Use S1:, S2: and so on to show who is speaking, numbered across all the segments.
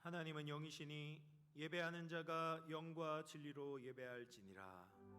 S1: 하나님은 영이시니 예배하는 자가 영과 진리로 예배할지니라. 아멘.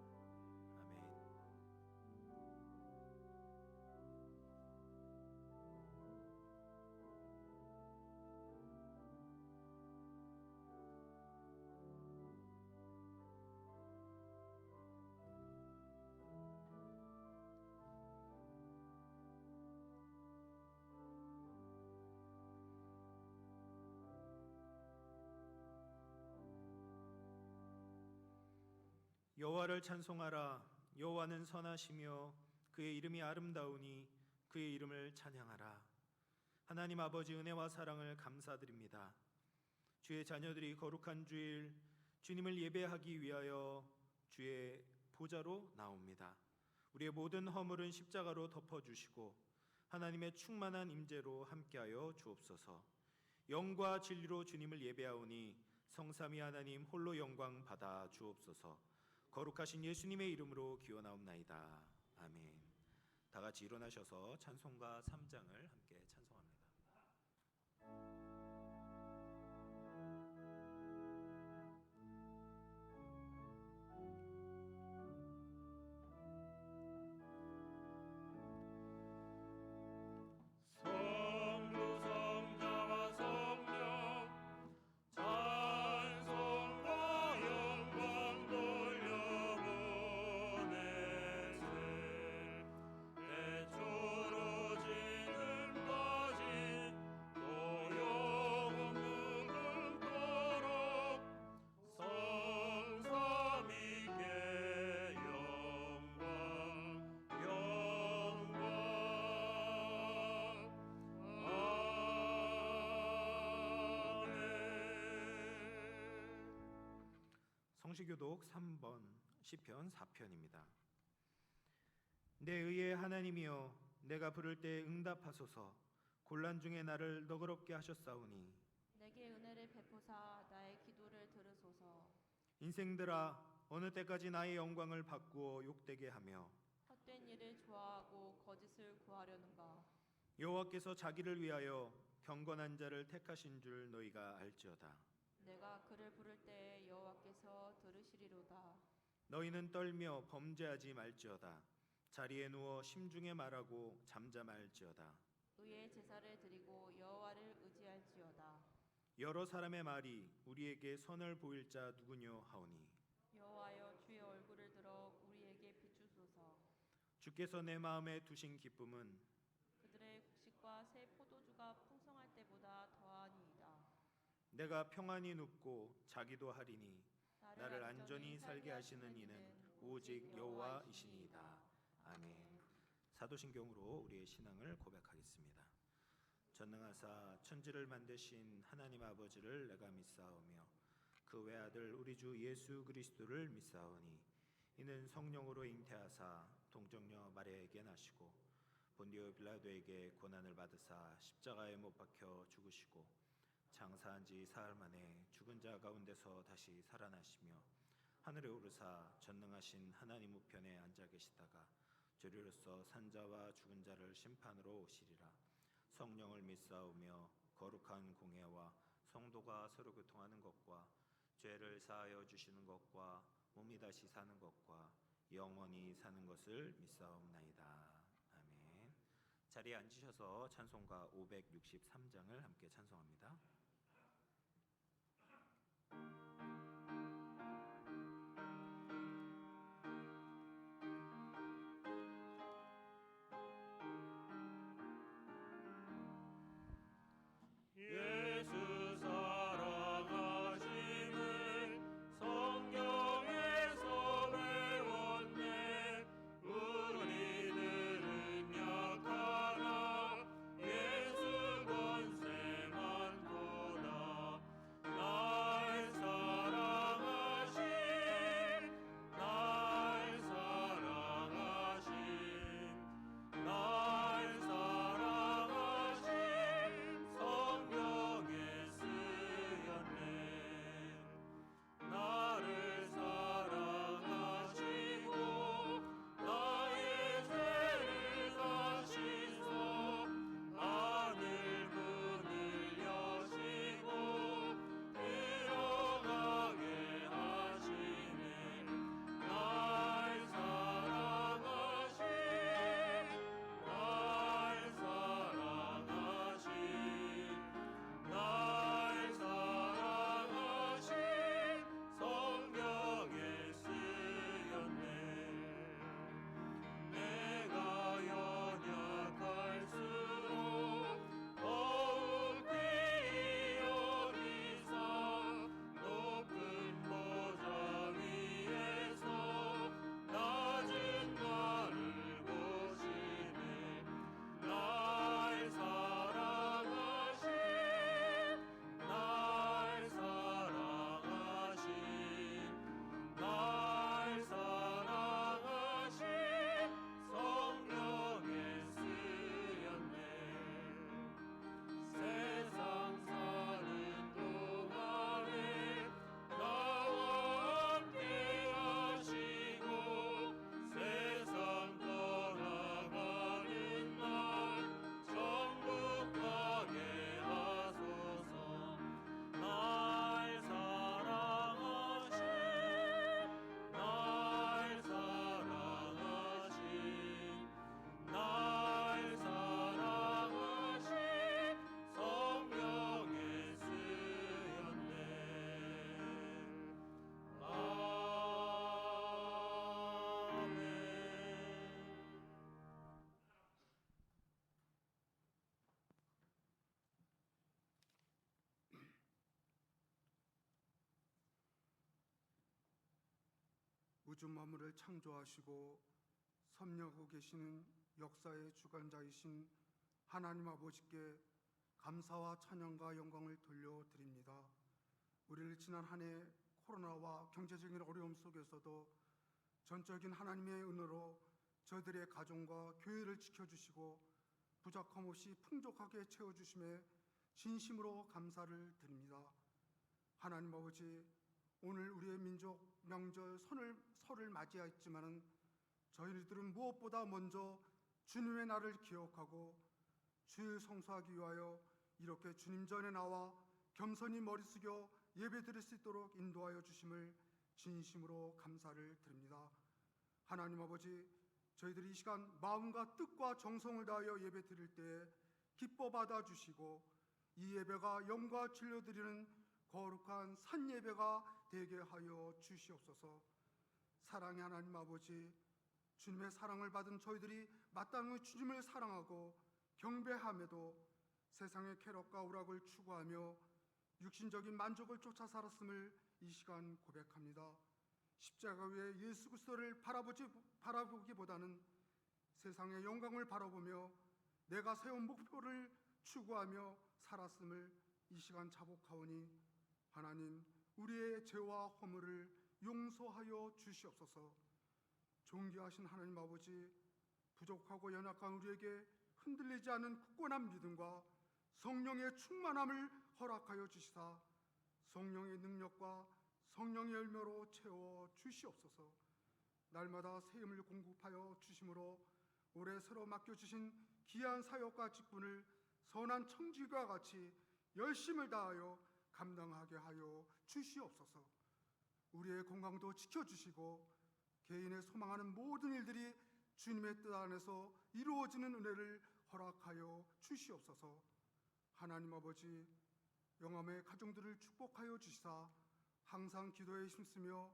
S1: 여호와를 찬송하라. 여호와는 선하시며 그의 이름이 아름다우니 그의 이름을 찬양하라. 하나님 아버지, 은혜와 사랑을 감사드립니다. 주의 자녀들이 거룩한 주일 주님을 예배하기 위하여 주의 보좌로 나옵니다. 우리의 모든 허물은 십자가로 덮어주시고 하나님의 충만한 임재로 함께하여 주옵소서. 영과 진리로 주님을 예배하오니 성삼위 하나님 홀로 영광 받아 주옵소서. 거룩하신 예수님의 이름으로 기원하옵나이다. 아멘. 다 같이 일어나셔서 찬송가 3장을 함께 찬송합니다. 성시교독 3번 시편 4편입니다. 내 의의 하나님이여, 내가 부를 때 응답하소서. 곤란 중에 나를 너그럽게 하셨사오니
S2: 내게 은혜를 베푸사 나의 기도를 들으소서.
S1: 인생들아, 어느 때까지 나의 영광을 바꾸어 욕되게 하며
S2: 헛된 일을 좋아하고 거짓을 구하려는가.
S1: 여호와께서 자기를 위하여 경건한 자를 택하신 줄 너희가 알지어다.
S2: 내가 그를 부를 때에 여호와께서 들으시리로다.
S1: 너희는 떨며 범죄하지 말지어다. 자리에 누워 심중에 말하고 잠잠할지어다.
S2: 의의 제사를 드리고 여호와를 의지할지어다.
S1: 여러 사람의 말이 우리에게 선을 보일 자 누구뇨 하오니
S2: 여호와여, 주의 얼굴을 들어 우리에게 비추소서.
S1: 주께서 내 마음에 두신 기쁨은
S2: 그들의 곡식과 새 포도주가 풍성할 때보다 더하니이다.
S1: 내가 평안히 눕고 자기도 하리니 나를 안전히 살게 하시는 이는 오직 여호와이시니이다. 아멘. 사도신경으로 우리의 신앙을 고백하겠습니다. 전능하사 천지를 만드신 하나님 아버지를 내가 믿사오며 그 외아들 우리 주 예수 그리스도를 믿사오니 이는 성령으로 잉태하사 동정녀 마리아에게 나시고 본디오 빌라도에게 고난을 받으사 십자가에 못 박혀 죽으시고 장사한 지 사흘 만에 죽은 자 가운데서 다시 살아나시며 하늘에 오르사 전능하신 하나님 우편에 앉아 계시다가 조리로서 산자와 죽은 자를 심판으로 오시리라. 성령을 믿사오며 거룩한 공회와 성도가 서로 교통하는 것과 죄를 사하여 주시는 것과 몸이 다시 사는 것과 영원히 사는 것을 믿사옵나이다. 아멘. 자리에 앉으셔서 찬송가 563장을 함께 찬송합니다.
S3: 예수 사랑하심을 성경에서 배웠네. 우리들은 약하나 예수 권세 많고
S4: 우주 만물을 창조하시고 섭리하고 계시는 역사의 주관자이신 하나님 아버지께 감사와 찬양과 영광을 돌려드립니다. 우리를 지난 한 해 코로나와 경제적인 어려움 속에서도 전적인 하나님의 은혜로 저들의 가정과 교회를 지켜주시고 부족함 없이 풍족하게 채워주심에 진심으로 감사를 드립니다. 하나님 아버지, 오늘 우리의 민족 명절 설을 맞이했지만은 저희들은 무엇보다 먼저 주님의 날을 기억하고 주일 성수하기 위하여 이렇게 주님 전에 나와 겸손히 머리 숙여 예배드릴 수 있도록 인도하여 주심을 진심으로 감사를 드립니다. 하나님 아버지, 저희들이 이 시간 마음과 뜻과 정성을 다하여 예배드릴 때 기뻐 받아주시고 이 예배가 영과 진료 드리는 거룩한 산 예배가 되게 하여 주시옵소서. 사랑의 하나님 아버지, 주님의 사랑을 받은 저희들이 마땅히 주님을 사랑하고 경배함에도 세상의 쾌락과 오락을 추구하며 육신적인 만족을 쫓아 살았음을 이 시간 고백합니다. 십자가 위에 예수 그리스도를 바라보기보다는 세상의 영광을 바라보며 내가 세운 목표를 추구하며 살았음을 이 시간 자복하오니 하나님, 우리의 죄와 허물을 용서하여 주시옵소서. 존귀하신 하나님 아버지, 부족하고 연약한 우리에게 흔들리지 않는 굳건한 믿음과 성령의 충만함을 허락하여 주시사 성령의 능력과 성령의 열매로 채워 주시옵소서. 날마다 새 힘을 공급하여 주심으로 올해 새로 맡겨주신 귀한 사역과 직분을 선한 청지기와 같이 열심을 다하여 감당하게 하여 주시옵소서. 우리의 건강도 지켜주시고 개인의 소망하는 모든 일들이 주님의 뜻 안에서 이루어지는 은혜를 허락하여 주시옵소서. 하나님 아버지, 영암의 가정들을 축복하여 주시사 항상 기도에 힘쓰며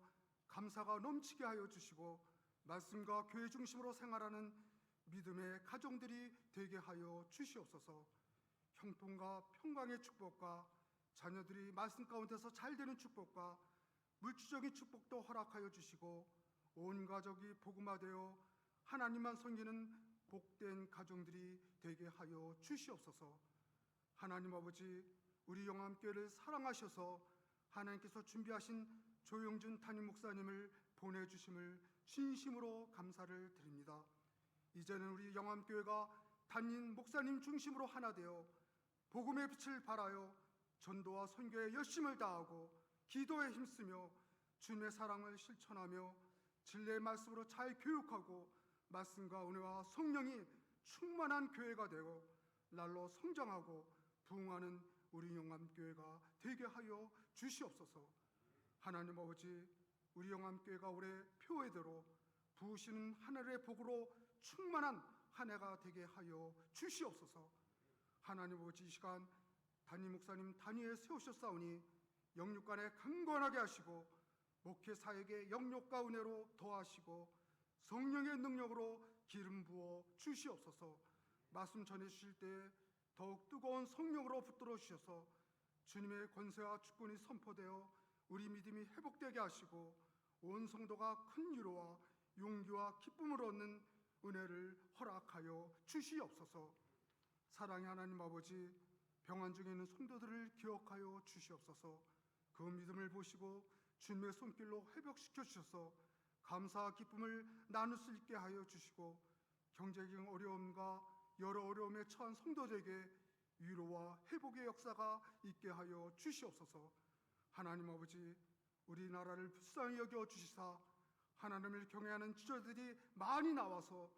S4: 감사가 넘치게 하여 주시고 말씀과 교회 중심으로 생활하는 믿음의 가정들이 되게 하여 주시옵소서. 형통과 평강의 축복과 자녀들이 말씀 가운데서 잘 되는 축복과 물질적인 축복도 허락하여 주시고 온 가족이 복음화되어 하나님만 섬기는 복된 가정들이 되게 하여 주시옵소서. 하나님 아버지, 우리 영암교회를 사랑하셔서 하나님께서 준비하신 조영준 담임 목사님을 보내주심을 진심으로 감사를 드립니다. 이제는 우리 영암교회가 담임 목사님 중심으로 하나 되어 복음의 빛을 발하여 전도와 선교에 열심을 다하고 기도에 힘쓰며 주님의 사랑을 실천하며 진리의 말씀으로 잘 교육하고 말씀과 은혜와 성령이 충만한 교회가 되고 날로 성장하고 부흥하는 우리 영암교회가 되게 하여 주시옵소서. 하나님 아버지, 우리 영암교회가 올해 표회대로 부으시는 하늘의 복으로 충만한 한 해가 되게 하여 주시옵소서. 하나님 아버지, 이 시간 담임 목사님 단위에 세우셨사오니 영육간에 강건하게 하시고 목회 사역의 영역과 은혜로 더하시고 성령의 능력으로 기름 부어 주시옵소서. 말씀 전해 주실 때 더욱 뜨거운 성령으로 붙들어 주셔서 주님의 권세와 주권이 선포되어 우리 믿음이 회복되게 하시고 온 성도가 큰 위로와 용기와 기쁨을 얻는 은혜를 허락하여 주시옵소서. 사랑의 하나님 아버지, 병환 중에 있는 성도들을 기억하여 주시옵소서. 그 믿음을 보시고 주님의 손길로 회복시켜 주셔서 감사와 기쁨을 나눌 수 있게 하여 주시고 경제적인 어려움과 여러 어려움에 처한 성도들에게 위로와 회복의 역사가 있게 하여 주시옵소서. 하나님 아버지, 우리나라를 불쌍히 여겨 주시사 하나님을 경외하는 지도자들이 많이 나와서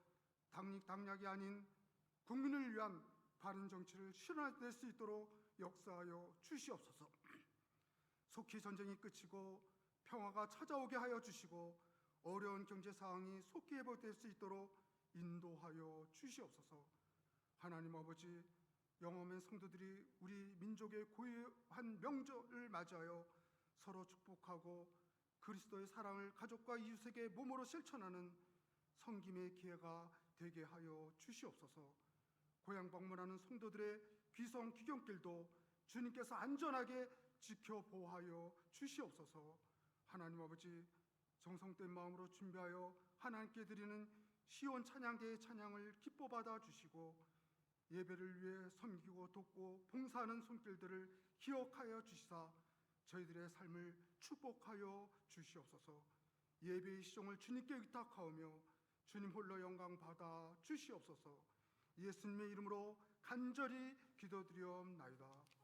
S4: 당략이 아닌 국민을 위한 바른 정치를 실현할 수 있도록 역사하여 주시옵소서. 속히 전쟁이 그치고 평화가 찾아오게 하여 주시고 어려운 경제 상황이 속히 회복될 수 있도록 인도하여 주시옵소서. 하나님 아버지, 영험한 성도들이 우리 민족의 고유한 명절을 맞이하여 서로 축복하고 그리스도의 사랑을 가족과 이웃에게 몸으로 실천하는 섬김의 기회가 되게 하여 주시옵소서. 고향 방문하는 성도들의 귀성 귀경길도 주님께서 안전하게 지켜 보호하여 주시옵소서. 하나님 아버지, 정성된 마음으로 준비하여 하나님께 드리는 시온 찬양대의 찬양을 기뻐 받아 주시고 예배를 위해 섬기고 돕고 봉사하는 손길들을 기억하여 주시사 저희들의 삶을 축복하여 주시옵소서. 예배의 시종을 주님께 위탁하오며 주님 홀로 영광 받아 주시옵소서. 예수님의 이름으로 간절히 기도드리옵나이다.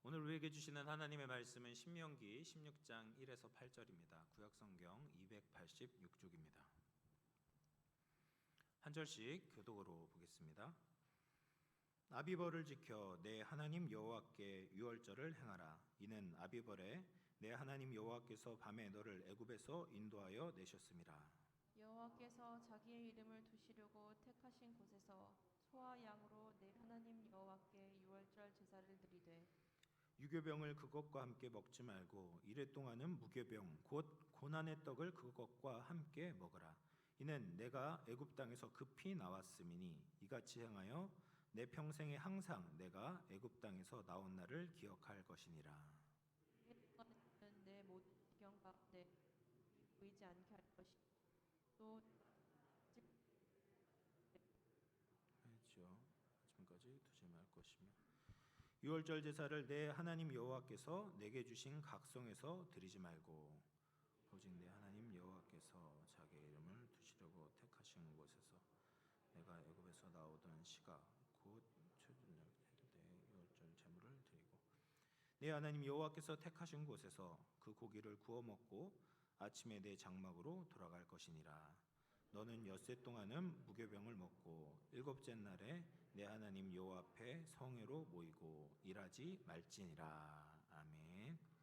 S1: 오늘 우리에게 주시는 하나님의 말씀은 신명기 16장 1에서 8절입니다. 구약성경 286쪽입니다. 한 절씩 교독으로 보겠습니다. 아비벌을 지켜 내 하나님 여호와께 유월절을 행하라. 이는 아비벌에 내 하나님 여호와께서 밤에 너를 애굽에서 인도하여 내셨음이라.
S2: 여호와께서 자기의 이름을 두시려고 택하신 곳에서 소와 양으로 내 하나님 여호와께 유월절 제사를 드리되
S1: 유교병을 그것과 함께 먹지 말고 이래 동안은 무교병 곧 고난의 떡을 그것과 함께 먹으라. 이는 내가 애굽 땅에서 급히 나왔음이니 이같이 행하여 내 평생에 항상 내가 애굽 땅에서 나온 날을 기억할 것이니라.
S2: 내 모든 지경 가운데 보이지 않게 할 것이 또
S1: 그렇죠. 지금까지 두지 말 것이며 유월절 제사를 내 하나님 여호와께서 내게 주신 각성에서 드리지 말고 오직 내 하나님 여호와께서 자기 이름을 두시려고 택하신 곳에서 내가 애굽에서 나오던 시가 곧 초저녁 때 유월절 제물을 드리고 내 하나님 여호와께서 택하신 곳에서 그 고기를 구워 먹고 아침에 내 장막으로 돌아갈 것이니라. 너는 엿새 동안은 무교병을 먹고 일곱째 날에 내 하나님 여호와 앞에 성회로 모이고 일하지 말지니라. 아멘.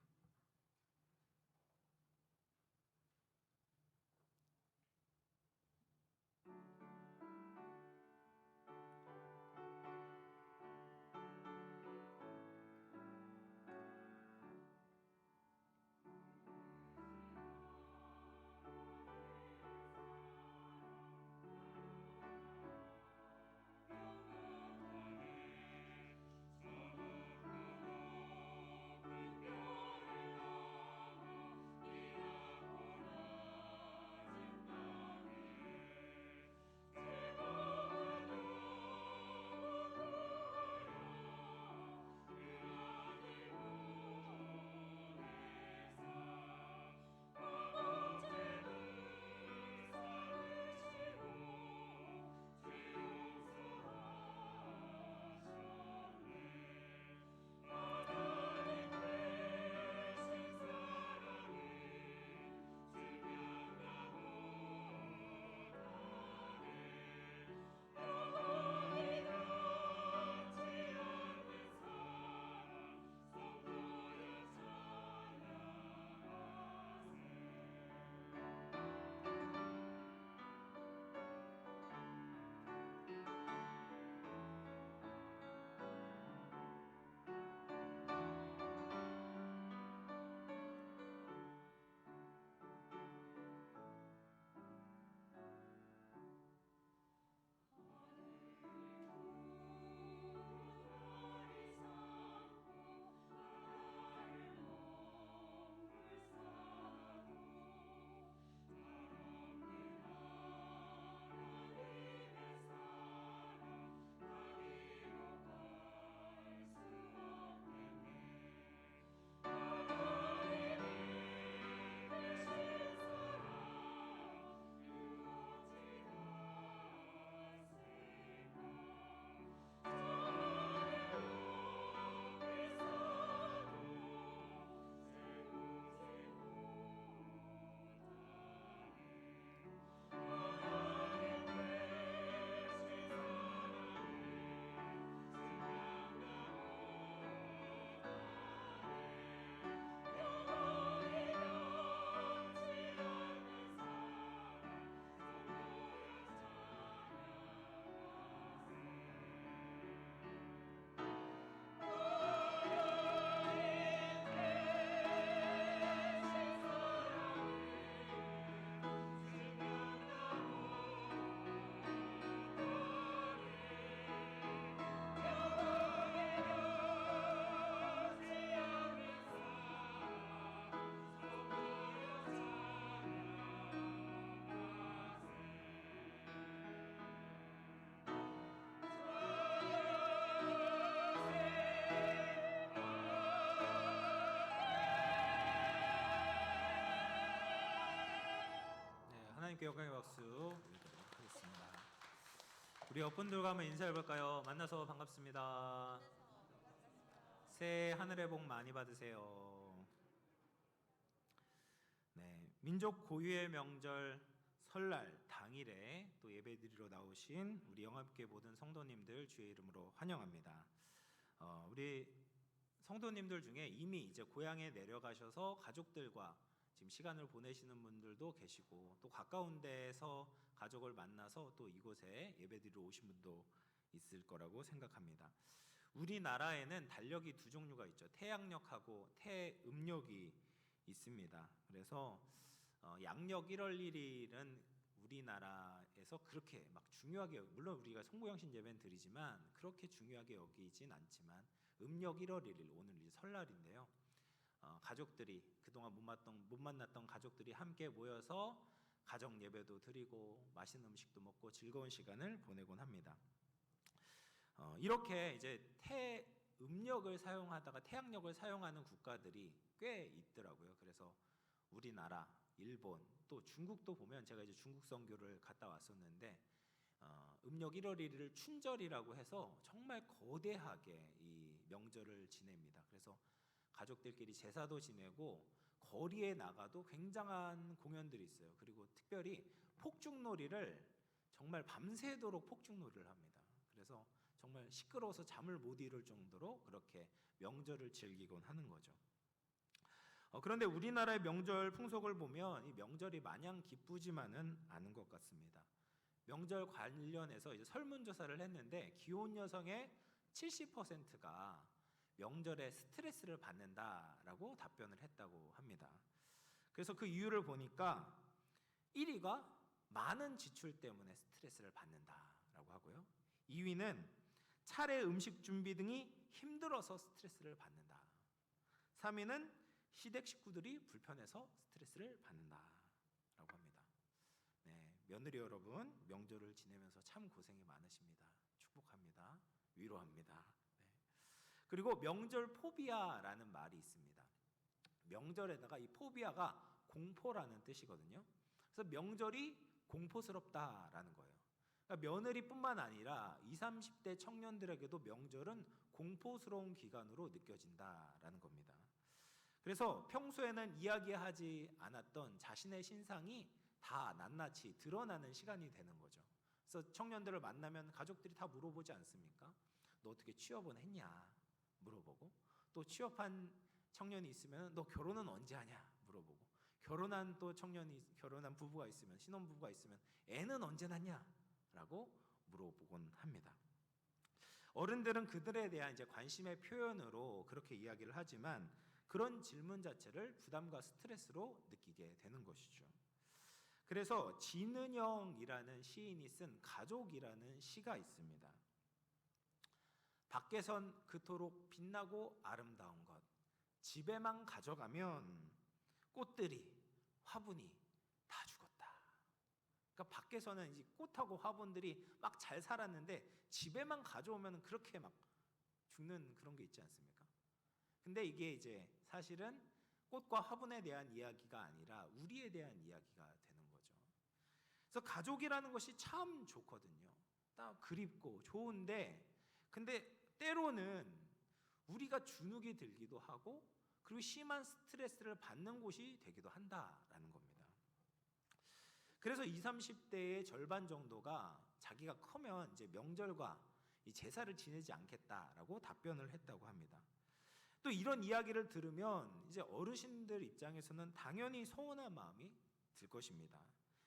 S1: 하나님께 영광의 박수 올리도록 하겠습니다. 우리 옆분들과 한번 인사해 볼까요? 만나서 반갑습니다. 새해 하늘의 복 많이 받으세요. 네, 민족 고유의 명절 설날 당일에 또 예배드리러 나오신 우리 영암교회 모든 성도님들 주의 이름으로 환영합니다. 우리 성도님들 중에 이미 이제 고향에 내려가셔서 가족들과 지금 시간을 보내시는 분들도 계시고, 또 가까운 데서 가족을 만나서 또 이곳에 예배드리러 오신 분도 있을 거라고 생각합니다. 우리나라에는 달력이 두 종류가 있죠. 태양력하고 태음력이 있습니다. 그래서 양력 1월 1일은 우리나라에서 그렇게 막 중요하게, 물론 우리가 송구영신 예배는 드리지만 그렇게 중요하게 여기진 않지만, 음력 1월 1일, 오늘 이제 설날인데요. 가족들이 그동안 못 만났던 가족들이 함께 모여서 가정 예배도 드리고 맛있는 음식도 먹고 즐거운 시간을 보내곤 합니다. 이렇게 이제 태음력을 사용하다가 태양력을 사용하는 국가들이 꽤 있더라고요. 그래서 우리나라, 일본, 또 중국도 보면, 제가 이제 중국 선교를 갔다 왔었는데 음력 1월 1일을 춘절이라고 해서 정말 거대하게 이 명절을 지냅니다. 그래서 가족들끼리 제사도 지내고 거리에 나가도 굉장한 공연들이 있어요. 그리고 특별히 폭죽놀이를 정말 밤새도록 폭죽놀이를 합니다. 그래서 정말 시끄러워서 잠을 못 이룰 정도로 그렇게 명절을 즐기곤 하는 거죠. 그런데 우리나라의 명절 풍속을 보면 이 명절이 마냥 기쁘지만은 않은 것 같습니다. 명절 관련해서 이제 설문조사를 했는데 기혼 여성의 70%가 명절에 스트레스를 받는다라고 답변을 했다고 합니다. 그래서 그 이유를 보니까 1위가 많은 지출 때문에 스트레스를 받는다라고 하고요. 2위는 차례 음식 준비 등이 힘들어서 스트레스를 받는다. 3위는 시댁 식구들이 불편해서 스트레스를 받는다라고 합니다. 네, 며느리 여러분, 명절을 지내면서 참 고생이 많으십니다. 축복합니다. 위로합니다. 네. 그리고 명절 포비아라는 말이 있습니다. 명절에다가 이 포비아가 공포라는 뜻이거든요. 그래서 명절이 공포스럽다라는 거예요. 그러니까 며느리뿐만 아니라 20, 30대 청년들에게도 명절은 공포스러운 기간으로 느껴진다라는 겁니다. 그래서 평소에는 이야기하지 않았던 자신의 신상이 다 낱낱이 드러나는 시간이 되는 거죠. 그래서 청년들을 만나면 가족들이 다 물어보지 않습니까? 너 어떻게 취업은 했냐 물어보고, 또 취업한 청년이 있으면 너 결혼은 언제 하냐 물어보고, 결혼한 부부가 있으면, 신혼부부가 있으면 애는 언제 낳냐 라고 물어보곤 합니다. 어른들은 그들에 대한 이제 관심의 표현으로 그렇게 이야기를 하지만 그런 질문 자체를 부담과 스트레스로 느끼게 되는 것이죠. 그래서 진은영이라는 시인이 쓴 가족이라는 시가 있습니다. 밖에선 그토록 빛나고 아름다운 것, 집에만 가져가면 꽃들이, 화분이 다 죽었다. 그러니까 밖에서는 이 꽃하고 화분들이 막 잘 살았는데 집에만 가져오면 그렇게 막 죽는 그런 게 있지 않습니까? 근데 이게 이제 사실은 꽃과 화분에 대한 이야기가 아니라 우리에 대한 이야기가 되는 거죠. 그래서 가족이라는 것이 참 좋거든요. 딱 그립고 좋은데, 근데 때로는 우리가 주눅이 들기도 하고, 그리고 심한 스트레스를 받는 곳이 되기도 한다라는 겁니다. 그래서 20, 30대의 절반 정도가 자기가 크면 이제 명절과 이 제사를 지내지 않겠다라고 답변을 했다고 합니다. 또 이런 이야기를 들으면 이제 어르신들 입장에서는 당연히 서운한 마음이 들 것입니다.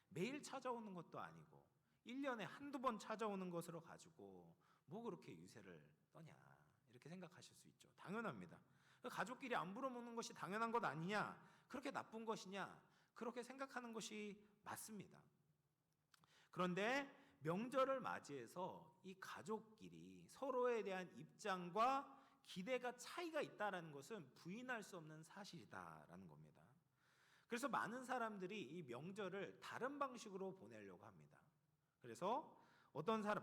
S1: 매일 찾아오는 것도 아니고 1년에 한두 번 찾아오는 것으로 가지고 뭐 그렇게 유세를 떠냐, 이렇게 생각하실 수 있죠. 당연합니다. 가족끼리 안 부려먹는 것이 당연한 것 아니냐, 그렇게 나쁜 것이냐, 그렇게 생각하는 것이 맞습니다. 그런데 명절을 맞이해서 이 가족끼리 서로에 대한 입장과 기대가 차이가 있다는 것은 부인할 수 없는 사실이다라는 겁니다. 그래서 많은 사람들이 이 명절을 다른 방식으로 보내려고 합니다. 그래서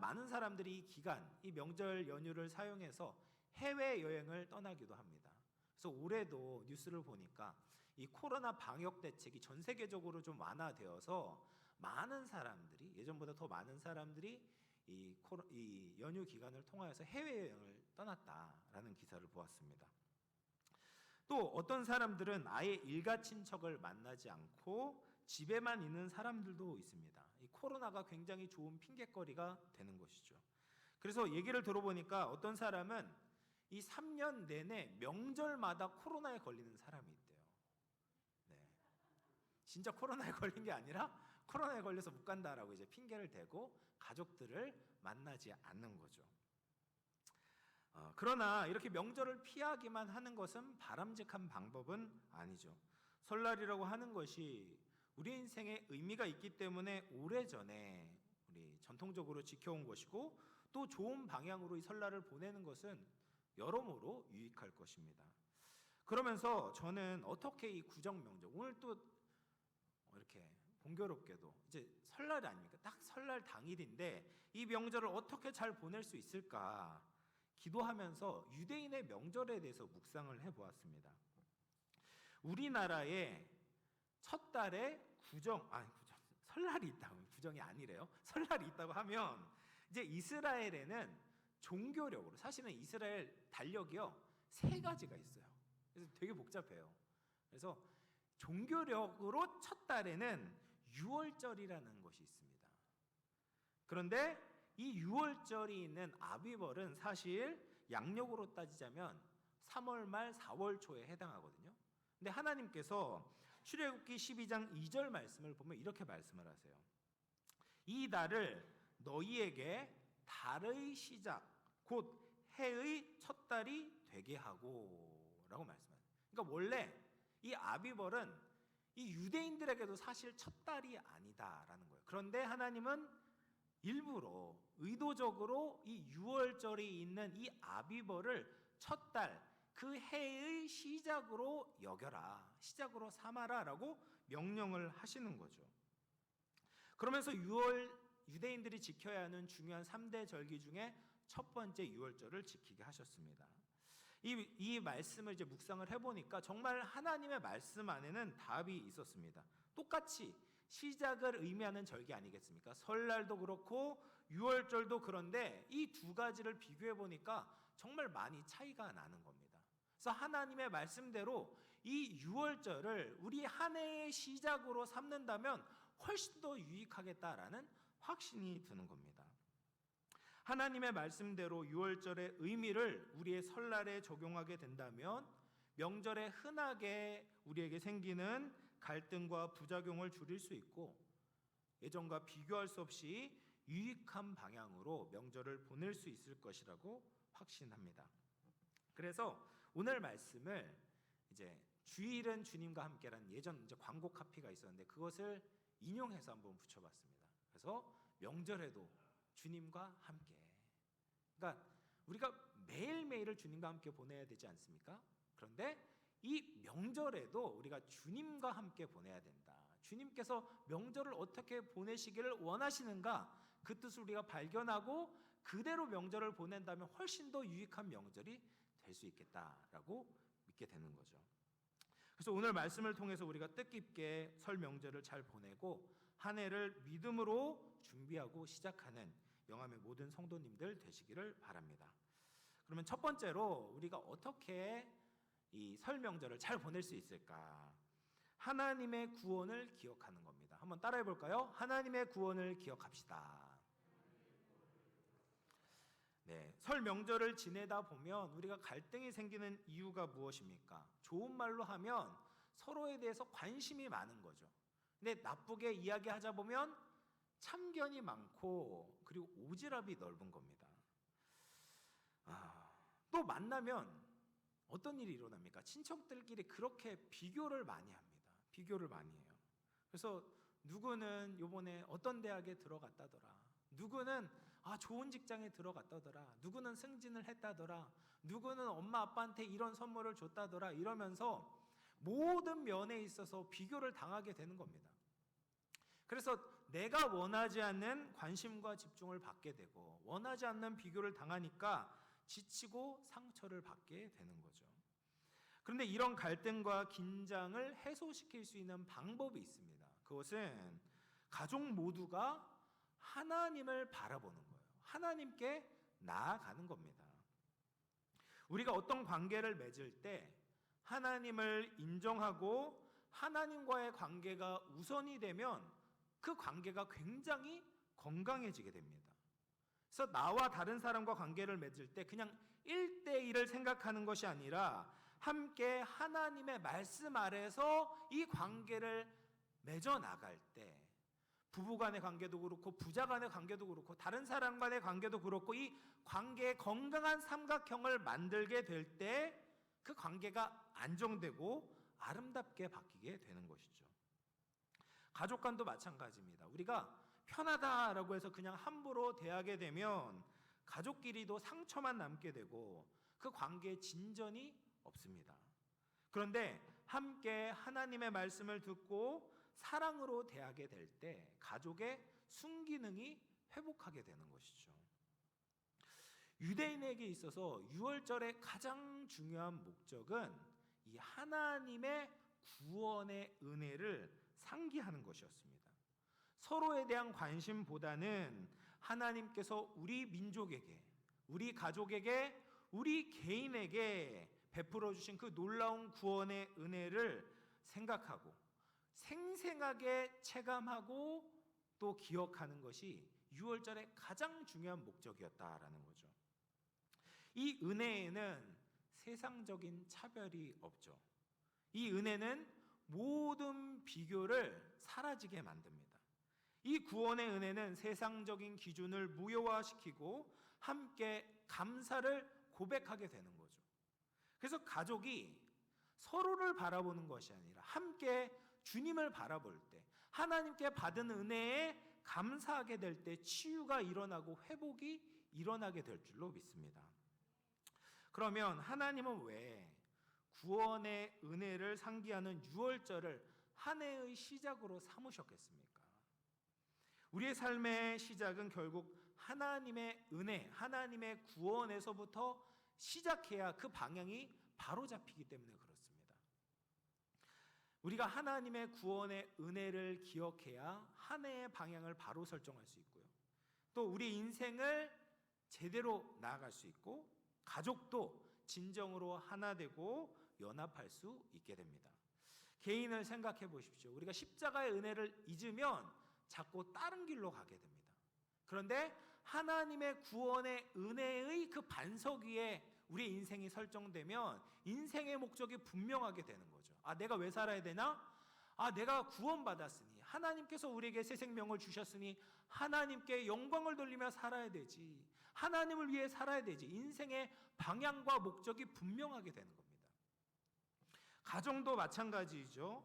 S1: 많은 사람들이 이 기간, 이 명절 연휴를 사용해서 해외여행을 떠나기도 합니다. 그래서 올해도 뉴스를 보니까 이 코로나 방역 대책이 전 세계적으로 좀 완화되어서 많은 사람들이, 예전보다 더 많은 사람들이 이 연휴 기간을 통하여서 해외여행을 떠났다라는 기사를 보았습니다. 또 어떤 사람들은 아예 일가 친척을 만나지 않고 집에만 있는 사람들도 있습니다. 이 코로나가 굉장히 좋은 핑계거리가 되는 것이죠. 그래서 얘기를 들어보니까 어떤 사람은 이 3년 내내 명절마다 코로나에 걸리는 사람이 있대요. 네. 진짜 코로나에 걸린 게 아니라 코로나에 걸려서 못 간다라고 이제 핑계를 대고 가족들을 만나지 않는 거죠. 그러나 이렇게 명절을 피하기만 하는 것은 바람직한 방법은 아니죠. 설날이라고 하는 것이 우리 인생에 의미가 있기 때문에 오래전에 우리 전통적으로 지켜온 것이고, 또 좋은 방향으로 이 설날을 보내는 것은 여러모로 유익할 것입니다. 그러면서 저는 어떻게 이 구정 명절, 오늘 또 이렇게 공교롭게도 이제 설날 아닙니까? 딱 설날 당일인데 이 명절을 어떻게 잘 보낼 수 있을까 기도하면서 유대인의 명절에 대해서 묵상을 해보았습니다. 우리나라에 첫 달에 설날이 있다고, 구정이 아니래요. 설날이 있다고 하면 이제 이스라엘에는 종교력으로, 사실은 이스라엘 달력이요 3가지가 있어요. 그래서 되게 복잡해요. 그래서 종교력으로 첫 달에는 유월절이라는 것이 있습니다. 그런데 이 유월절이 있는 아비벌은 사실 양력으로 따지자면 3월 말 4월 초에 해당하거든요. 근데 하나님께서 출애굽기 12장 2절 말씀을 보면 이렇게 말씀을 하세요. 이 달을 너희에게 달의 시작 곧 해의 첫 달이 되게 하고 라고 말씀하세요. 그러니까 원래 이 아비벌은 이 유대인들에게도 사실 첫 달이 아니다라는 거예요. 그런데 하나님은 일부러 의도적으로 이 유월절이 있는 이 아비벌을 첫 달, 그 해의 시작으로 여겨라, 시작으로 삼아라라고 명령을 하시는 거죠. 그러면서 유대인들이 지켜야 하는 중요한 3대 절기 중에 첫 번째 유월절을 지키게 하셨습니다. 이 말씀을 이제 묵상을 해보니까 정말 하나님의 말씀 안에는 답이 있었습니다. 똑같이 시작을 의미하는 절기 아니겠습니까? 설날도 그렇고 유월절도 그런데 이 2가지를 비교해 보니까 정말 많이 차이가 나는 겁니다. 그래서 하나님의 말씀대로 이 유월절을 우리 한 해의 시작으로 삼는다면 훨씬 더 유익하겠다라는 확신이 드는 겁니다. 하나님의 말씀대로 유월절의 의미를 우리의 설날에 적용하게 된다면 명절에 흔하게 우리에게 생기는 갈등과 부작용을 줄일 수 있고, 예전과 비교할 수 없이 유익한 방향으로 명절을 보낼 수 있을 것이라고 확신합니다. 그래서 오늘 말씀을 이제 주일은 주님과 함께라는 예전 이제 광고 카피가 있었는데 그것을 인용해서 한번 붙여봤습니다. 그래서 명절에도 주님과 함께. 그러니까 우리가 매일매일을 주님과 함께 보내야 되지 않습니까? 그런데 이 명절에도 우리가 주님과 함께 보내야 된다. 주님께서 명절을 어떻게 보내시기를 원하시는가, 그 뜻을 우리가 발견하고 그대로 명절을 보낸다면 훨씬 더 유익한 명절이 될 수 있겠다라고 믿게 되는 거죠. 그래서 오늘 말씀을 통해서 우리가 뜻깊게 설 명절을 잘 보내고 한 해를 믿음으로 준비하고 시작하는 영암의 모든 성도님들 되시기를 바랍니다. 그러면 첫 번째로 우리가 어떻게 이 설 명절을 잘 보낼 수 있을까? 하나님의 구원을 기억하는 겁니다. 한번 따라해 볼까요? 하나님의 구원을 기억합시다. 네, 설 명절을 지내다 보면 우리가 갈등이 생기는 이유가 무엇입니까? 좋은 말로 하면 서로에 대해서 관심이 많은 거죠. 근데 나쁘게 이야기하자 보면 참견이 많고 그리고 오지랖이 넓은 겁니다. 또 만나면 어떤 일이 일어납니까? 친척들끼리 그렇게 비교를 많이 합니다. 비교를 많이 해요. 그래서 누구는 요번에 어떤 대학에 들어갔다더라. 누구는 좋은 직장에 들어갔다더라. 누구는 승진을 했다더라. 누구는 엄마 아빠한테 이런 선물을 줬다더라. 이러면서 모든 면에 있어서 비교를 당하게 되는 겁니다. 그래서 내가 원하지 않는 관심과 집중을 받게 되고 원하지 않는 비교를 당하니까 지치고 상처를 받게 되는 거죠. 그런데 이런 갈등과 긴장을 해소시킬 수 있는 방법이 있습니다. 그것은 가족 모두가 하나님을 바라보는 거예요. 하나님께 나아가는 겁니다. 우리가 어떤 관계를 맺을 때 하나님을 인정하고 하나님과의 관계가 우선이 되면 그 관계가 굉장히 건강해지게 됩니다. 그래서 나와 다른 사람과 관계를 맺을 때 그냥 1대1을 생각하는 것이 아니라 함께 하나님의 말씀 아래서 이 관계를 맺어 나갈 때 부부 간의 관계도 그렇고 부자 간의 관계도 그렇고 다른 사람 간의 관계도 그렇고 이 관계의 건강한 삼각형을 만들게 될 때 그 관계가 안정되고 아름답게 바뀌게 되는 것이죠. 가족 간도 마찬가지입니다. 우리가 편하다라고 해서 그냥 함부로 대하게 되면 가족끼리도 상처만 남게 되고 그 관계에 진전이 없습니다. 그런데 함께 하나님의 말씀을 듣고 사랑으로 대하게 될 때 가족의 순기능이 회복하게 되는 것이죠. 유대인에게 있어서 유월절의 가장 중요한 목적은 이 하나님의 구원의 은혜를 상기하는 것이었습니다. 서로에 대한 관심보다는 하나님께서 우리 민족에게, 우리 가족에게, 우리 개인에게 베풀어 주신 그 놀라운 구원의 은혜를 생각하고 생생하게 체감하고 또 기억하는 것이 유월절의 가장 중요한 목적이었다라는 거죠. 이 은혜에는 세상적인 차별이 없죠. 이 은혜는 모든 비교를 사라지게 만듭니다. 이 구원의 은혜는 세상적인 기준을 무효화시키고 함께 감사를 고백하게 되는 거죠. 그래서 가족이 서로를 바라보는 것이 아니라 함께 주님을 바라볼 때 하나님께 받은 은혜에 감사하게 될 때 치유가 일어나고 회복이 일어나게 될 줄로 믿습니다. 그러면 하나님은 왜 구원의 은혜를 상기하는 유월절을 한 해의 시작으로 삼으셨겠습니까? 우리의 삶의 시작은 결국 하나님의 은혜, 하나님의 구원에서부터 시작해야 그 방향이 바로 잡히기 때문에 그렇습니다. 우리가 하나님의 구원의 은혜를 기억해야 한 해의 방향을 바로 설정할 수 있고요. 또 우리 인생을 제대로 나아갈 수 있고 가족도 진정으로 하나 되고 연합할 수 있게 됩니다. 개인을 생각해 보십시오. 우리가 십자가의 은혜를 잊으면 자꾸 다른 길로 가게 됩니다. 그런데 하나님의 구원의 은혜의 그 반석 위에 우리 인생이 설정되면 인생의 목적이 분명하게 되는 거죠. 아, 내가 왜 살아야 되나? 아, 내가 구원받았으니 하나님께서 우리에게 새 생명을 주셨으니 하나님께 영광을 돌리며 살아야 되지. 하나님을 위해 살아야 되지. 인생의 방향과 목적이 분명하게 되는 겁니다. 가정도 마찬가지죠.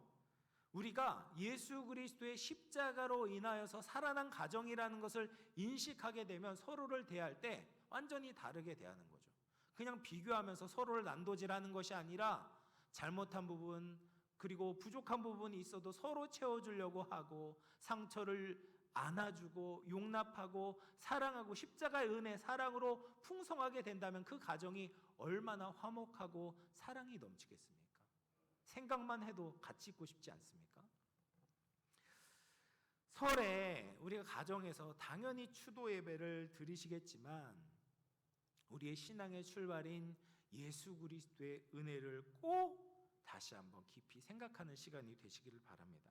S1: 우리가 예수 그리스도의 십자가로 인하여서 살아난 가정이라는 것을 인식하게 되면 서로를 대할 때 완전히 다르게 대하는 거죠. 그냥 비교하면서 서로를 난도질하는 것이 아니라 잘못한 부분 그리고 부족한 부분이 있어도 서로 채워주려고 하고 상처를 안아주고 용납하고 사랑하고 십자가의 은혜 사랑으로 풍성하게 된다면 그 가정이 얼마나 화목하고 사랑이 넘치겠습니까? 생각만 해도 같이 있고 싶지 않습니까? 설에 우리가 가정에서 당연히 추도 예배를 드리시겠지만 우리의 신앙의 출발인 예수 그리스도의 은혜를 꼭 다시 한번 깊이 생각하는 시간이 되시기를 바랍니다.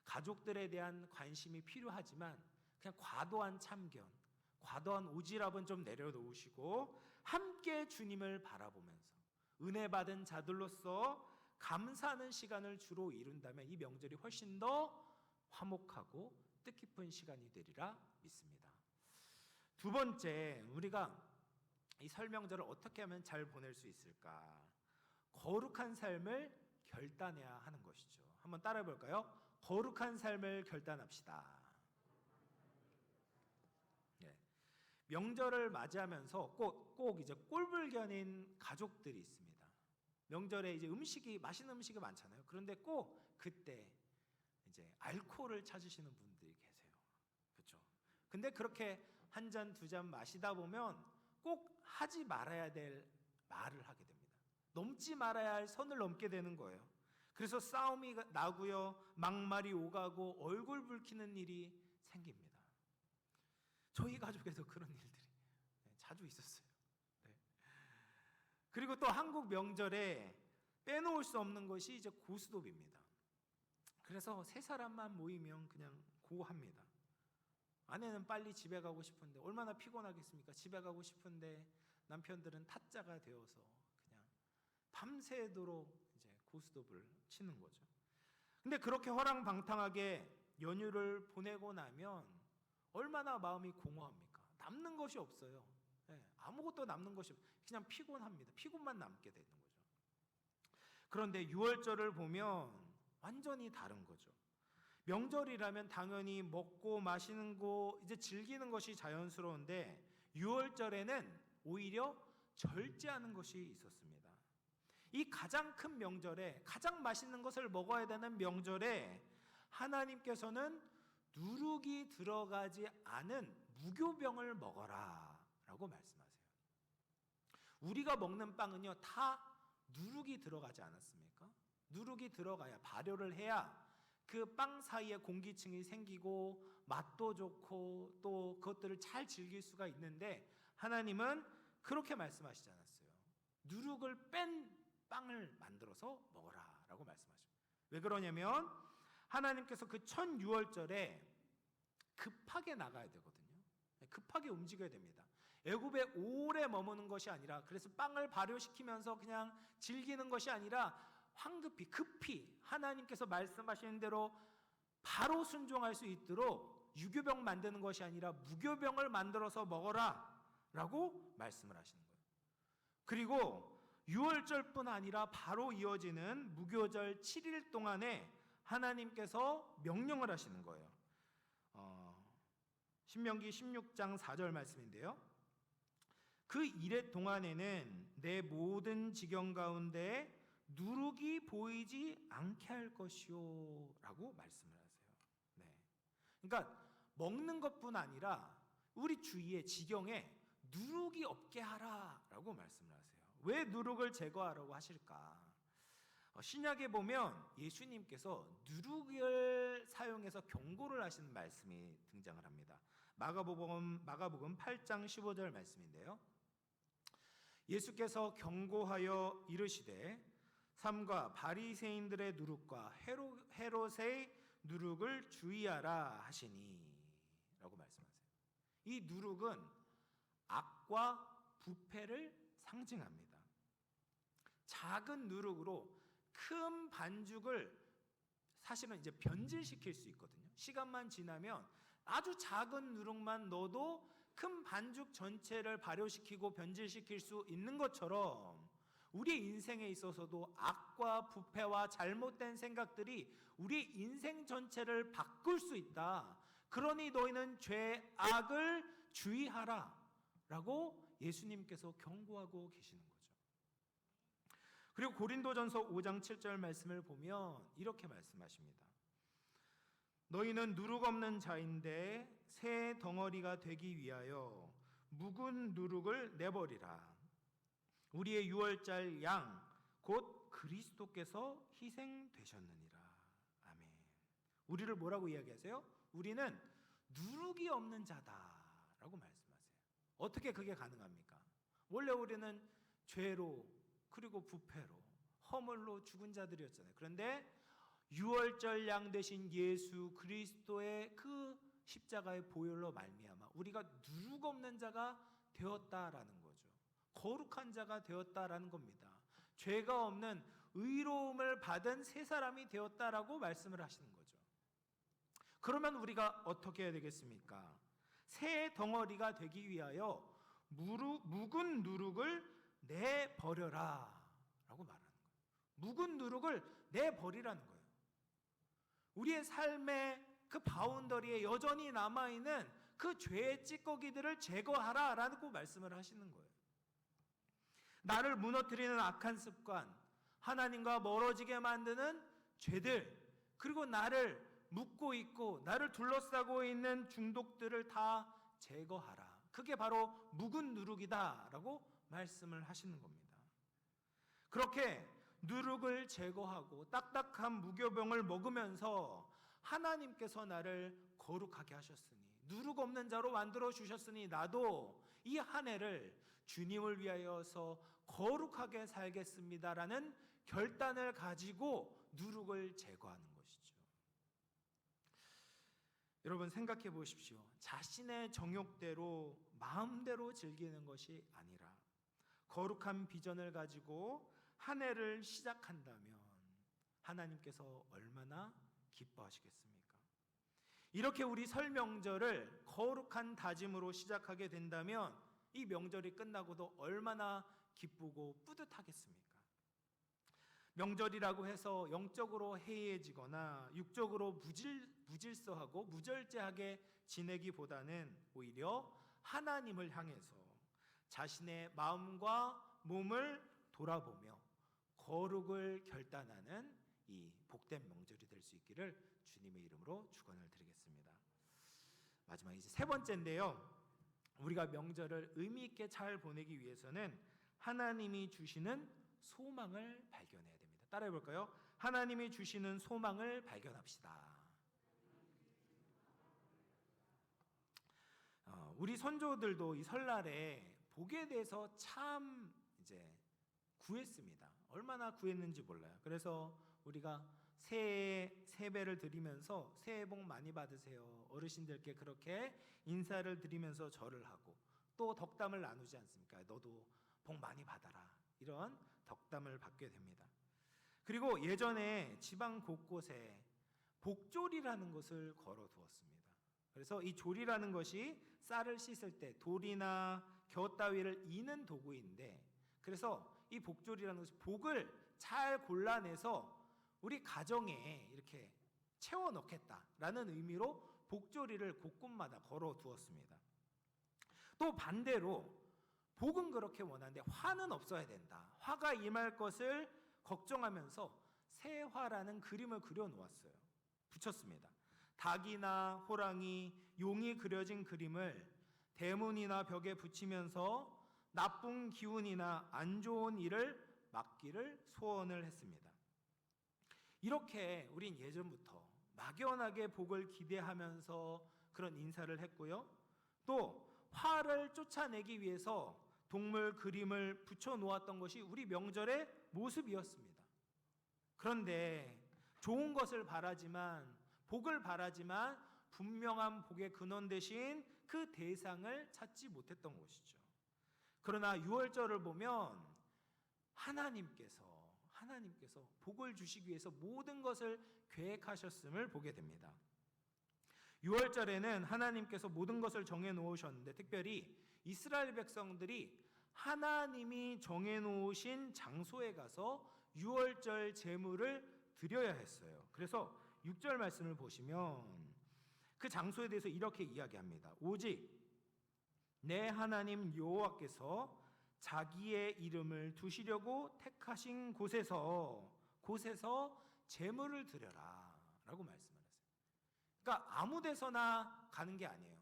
S1: 가족들에 대한 관심이 필요하지만 그냥 과도한 참견, 과도한 오지랖은 좀 내려놓으시고 함께 주님을 바라보면서 은혜 받은 자들로서 감사하는 시간을 주로 이룬다면 이 명절이 훨씬 더 화목하고 뜻깊은 시간이 되리라 믿습니다. 두 번째, 우리가 이 설 명절을 어떻게 하면 잘 보낼 수 있을까? 거룩한 삶을 결단해야 하는 것이죠. 한번 따라해 볼까요? 거룩한 삶을 결단합시다. 네. 명절을 맞이하면서 꼭 이제 꼴불견인 가족들이 있습니다. 명절에 이제 맛있는 음식이 많잖아요. 그런데 꼭 그때 이제 알코올을 찾으시는 분들이 계세요. 그렇죠? 근데 그렇게 한 잔, 두 잔 마시다 보면 꼭 하지 말아야 될 말을 하게 됩니다. 넘지 말아야 할 선을 넘게 되는 거예요. 그래서 싸움이 나고요, 막말이 오가고 얼굴 붉히는 일이 생깁니다. 저희 가족에도 그런 일들이 자주 있었어요. 네. 그리고 또 한국 명절에 빼놓을 수 없는 것이 이제 고스톱입니다. 그래서 세 사람만 모이면 그냥 고합니다. 아내는 빨리 집에 가고 싶은데 얼마나 피곤하겠습니까? 집에 가고 싶은데 남편들은 타짜가 되어서 그냥 밤새도록 이제 고스톱을 치는 거죠. 근데 그렇게 허랑방탕하게 연휴를 보내고 나면 얼마나 마음이 공허합니까? 남는 것이 없어요. 네, 아무것도 남는 것이 없어요. 그냥 피곤합니다. 피곤만 남게 되는 거죠. 그런데 유월절을 보면 완전히 다른 거죠. 명절이라면 당연히 먹고 마시는 거, 이제 즐기는 것이 자연스러운데 유월절에는 오히려 절제하는 것이 있었습니다. 이 가장 큰 명절에, 가장 맛있는 것을 먹어야 되는 명절에 하나님께서는 누룩이 들어가지 않은 무교병을 먹어라 라고 말씀하세요. 우리가 먹는 빵은요, 다 누룩이 들어가지 않았습니까? 누룩이 들어가야, 발효를 해야 그 빵 사이에 공기층이 생기고 맛도 좋고 또 그것들을 잘 즐길 수가 있는데, 하나님은 그렇게 말씀하시지 않았어요. 누룩을 뺀 빵을 만들어서 먹어라 라고 말씀하십니다. 왜 그러냐면 하나님께서 그 첫 유월절에 급하게 나가야 되거든요. 급하게 움직여야 됩니다. 애굽에 오래 머무는 것이 아니라, 그래서 빵을 발효시키면서 그냥 즐기는 것이 아니라 황급히, 급히 하나님께서 말씀하시는 대로 바로 순종할 수 있도록 유교병 만드는 것이 아니라 무교병을 만들어서 먹어라 라고 말씀을 하시는 거예요. 그리고 유월절뿐 아니라 바로 이어지는 무교절 7일 동안에 하나님께서 명령을 하시는 거예요. 신명기 16장 4절 말씀인데요. 그 이래 동안에는 내 모든 지경 가운데 누룩이 보이지 않게 할 것이요 라고 말씀을 하세요. 네. 그러니까 먹는 것뿐 아니라 우리 주위에, 지경에 누룩이 없게 하라 라고 말씀을 하세요. 왜 누룩을 제거하라고 하실까? 신약에 보면 예수님께서 누룩을 사용해서 경고를 하시는 말씀이 등장을 합니다. 마가복음 8장 15절 말씀인데요. 예수께서 경고하여 이르시되 삼가 바리새인들의 누룩과 헤롯의 누룩을 주의하라 하시니 라고 말씀하세요. 이 누룩은 악과 부패를 상징합니다. 작은 누룩으로 큰 반죽을 사실은 이제 변질시킬 수 있거든요. 시간만 지나면 아주 작은 누룩만 넣어도 큰 반죽 전체를 발효시키고 변질시킬 수 있는 것처럼 우리의 인생에 있어서도 악과 부패와 잘못된 생각들이 우리의 인생 전체를 바꿀 수 있다. 그러니 너희는 죄, 악을 주의하라 라고 예수님께서 경고하고 계시는 거죠. 그리고 고린도전서 5장 7절 말씀을 보면 이렇게 말씀하십니다. 너희는 누룩 없는 자인데 새 덩어리가 되기 위하여 묵은 누룩을 내버리라. 우리의 유월절 양 곧 그리스도께서 희생되셨느니라. 아멘. 우리를 뭐라고 이야기하세요? 우리는 누룩이 없는 자다라고 말씀하세요. 어떻게 그게 가능합니까? 원래 우리는 죄로, 그리고 부패로, 허물로 죽은 자들이었잖아요. 그런데 유월절 양 되신 예수 그리스도의 그 십자가의 보혈로 말미암아 우리가 누룩 없는 자가 되었다라는 거죠. 거룩한 자가 되었다라는 겁니다. 죄가 없는 의로움을 받은 새 사람이 되었다라고 말씀을 하시는 거죠. 그러면 우리가 어떻게 해야 되겠습니까? 새 덩어리가 되기 위하여 묵은 누룩을 내버려라 라고 말하는 거예요. 묵은 누룩을 내버리라는 거예요. 우리의 삶의 그 바운더리에 여전히 남아있는 그 죄의 찌꺼기들을 제거하라 라고 말씀을 하시는 거예요. 나를 무너뜨리는 악한 습관, 하나님과 멀어지게 만드는 죄들, 그리고 나를 묶고 있고 나를 둘러싸고 있는 중독들을 다 제거하라. 그게 바로 묵은 누룩이다 라고 말씀을 하시는 겁니다. 그렇게 누룩을 제거하고 딱딱한 무교병을 먹으면서 하나님께서 나를 거룩하게 하셨으니 누룩 없는 자로 만들어 주셨으니 나도 이 한 해를 주님을 위하여서 거룩하게 살겠습니다라는 결단을 가지고 누룩을 제거하는 것이죠. 여러분 생각해 보십시오. 자신의 정욕대로 마음대로 즐기는 것이 아니라 거룩한 비전을 가지고 한 해를 시작한다면 하나님께서 얼마나 기뻐하시겠습니까? 이렇게 우리 설 명절을 거룩한 다짐으로 시작하게 된다면 이 명절이 끝나고도 얼마나 기쁘고 뿌듯하겠습니까? 명절이라고 해서 영적으로 해이해지거나 육적으로 무질서하고 무절제하게 지내기보다는 오히려 하나님을 향해서 자신의 마음과 몸을 돌아보며 거룩을 결단하는 이 복된 명절이 될 수 있기를 주님의 이름으로 축원을 드리겠습니다. 마지막 이제 세 번째인데요. 우리가 명절을 의미 있게 잘 보내기 위해서는 하나님이 주시는 소망을 발견해야 됩니다. 따라해 볼까요? 하나님이 주시는 소망을 발견합시다. 우리 선조들도 이 설날에 복에 대해서 참 이제 구했습니다. 얼마나 구했는지 몰라요. 그래서 우리가 새해 세배를 드리면서 새해 복 많이 받으세요. 어르신들께 그렇게 인사를 드리면서 절을 하고 또 덕담을 나누지 않습니까? 너도 복 많이 받아라. 이런 덕담을 받게 됩니다. 그리고 예전에 지방 곳곳에 복조리라는 것을 걸어두었습니다. 그래서 이 조리라는 것이 쌀을 씻을 때 돌이나 겨 따위를 이는 도구인데, 그래서 이 복조리라는 것이 복을 잘 골라내서 우리 가정에 이렇게 채워 넣겠다라는 의미로 복조리를 곳곳마다 걸어 두었습니다. 또 반대로 복은 그렇게 원하는데 화는 없어야 된다. 화가 임할 것을 걱정하면서 새화라는 그림을 그려 놓았어요. 붙였습니다. 닭이나 호랑이, 용이 그려진 그림을 대문이나 벽에 붙이면서 나쁜 기운이나 안 좋은 일을 막기를 소원을 했습니다. 이렇게 우린 예전부터 막연하게 복을 기대하면서 그런 인사를 했고요. 또 화를 쫓아내기 위해서 동물 그림을 붙여 놓았던 것이 우리 명절의 모습이었습니다. 그런데 좋은 것을 바라지만, 복을 바라지만 분명한 복의 근원 대신 그 대상을 찾지 못했던 것이죠. 그러나 유월절을 보면 하나님께서 복을 주시기 위해서 모든 것을 계획하셨음을 보게 됩니다. 유월절에는 하나님께서 모든 것을 정해 놓으셨는데, 특별히 이스라엘 백성들이 하나님이 정해 놓으신 장소에 가서 유월절 제물을 드려야 했어요. 그래서 6절 말씀을 보시면 그 장소에 대해서 이렇게 이야기합니다. 오직 내 하나님 여호와께서 자기의 이름을 두시려고 택하신 곳에서 제물을 드려라 라고 말씀을 하세요. 그러니까 아무 데서나 가는 게 아니에요.